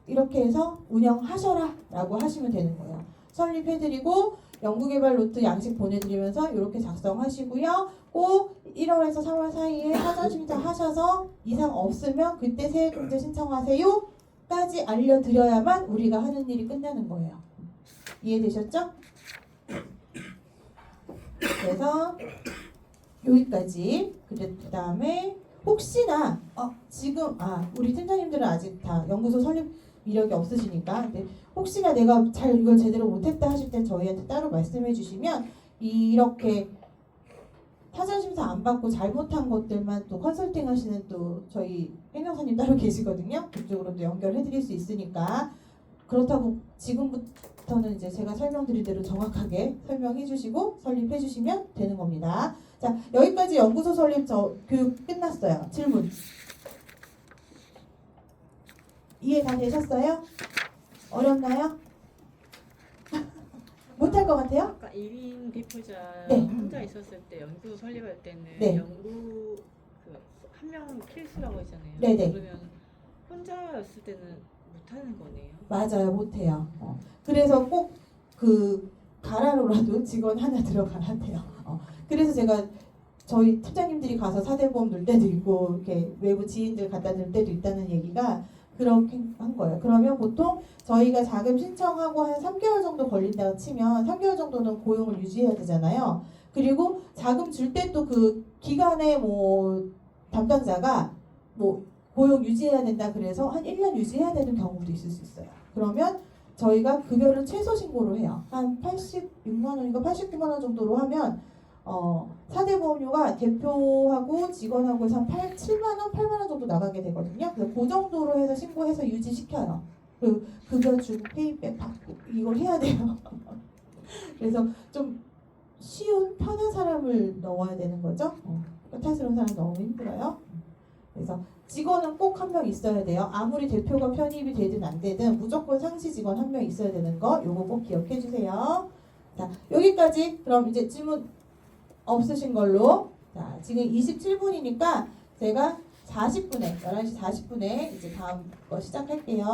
이렇게 해서 운영하셔라 라고 하시면 되는 거예요. 설립해 드리고 연구개발 노트 양식 보내드리면서 이렇게 작성하시고요. 꼭 1월에서 3월 사이에 사전 심사 하셔서 이상 없으면 그때 세액공제 신청하세요 까지 알려드려야만 우리가 하는 일이 끝나는 거예요. 이해되셨죠? 그래서 여기까지. 그 다음에 혹시나 지금 우리 팀장님들은 아직 다 연구소 설립 이력이 없으시니까 근데 혹시나 내가 잘 이걸 제대로 못했다 하실 때 저희한테 따로 말씀해 주시면 이렇게 사전심사 안 받고 잘못한 것들만 또 컨설팅 하시는 또 저희 행정사님 따로 계시거든요. 그쪽으로도 연결해 드릴 수 있으니까 그렇다고 지금부터는 이제 제가 설명드린 대로 정확하게 설명해 주시고 설립해 주시면 되는 겁니다. 자, 여기까지 연구소 설립 교육 끝났어요. 질문. 이해 다 되셨어요? 어렵나요? 못할 것 같아요? 아까 1인 대표자 네. 혼자 있었을 때 연구소 설립할 때는 네. 연구 한 명 필수라고 했잖아요. 네네. 그러면 혼자였을 때는 못하는 거네요. 맞아요, 못해요. 그래서 꼭 그 가라로라도 직원 하나 들어가야 돼요. 그래서 제가 저희 팀장님들이 가서 사대보험 넣을 때도 있고 이렇게 외부 지인들 갖다 넣을 때도 있다는 얘기가 그렇게 한 거예요. 그러면 보통 저희가 자금 신청하고 한 3개월 정도 걸린다고 치면 3개월 정도는 고용을 유지해야 되잖아요. 그리고 자금 줄 때 또 그 기간에 뭐 담당자가 뭐 고용 유지해야 된다 그래서 한 1년 유지해야 되는 경우도 있을 수 있어요. 그러면 저희가 급여를 최소 신고를 해요. 한 86만 원인가 89만 원 정도로 하면 사대보험료가 대표하고 직원하고 해서 한 7만 원, 8만 원 정도 나가게 되거든요. 그래서 그 정도로 해서 신고해서 유지시켜요. 그 급여 주고 페이백 받고 이걸 해야 돼요. 그래서 좀 쉬운 편한 사람을 넣어야 되는 거죠. 까탈스러운 사람 너무 힘들어요. 그래서 직원은 꼭 한 명 있어야 돼요. 아무리 대표가 편입이 되든 안 되든 무조건 상시 직원 한 명 있어야 되는 거 요거 꼭 기억해 주세요. 자, 여기까지 그럼 이제 질문 없으신 걸로. 자, 지금 27분이니까 제가 40분에 11시 40분에 이제 다음 거 시작할게요.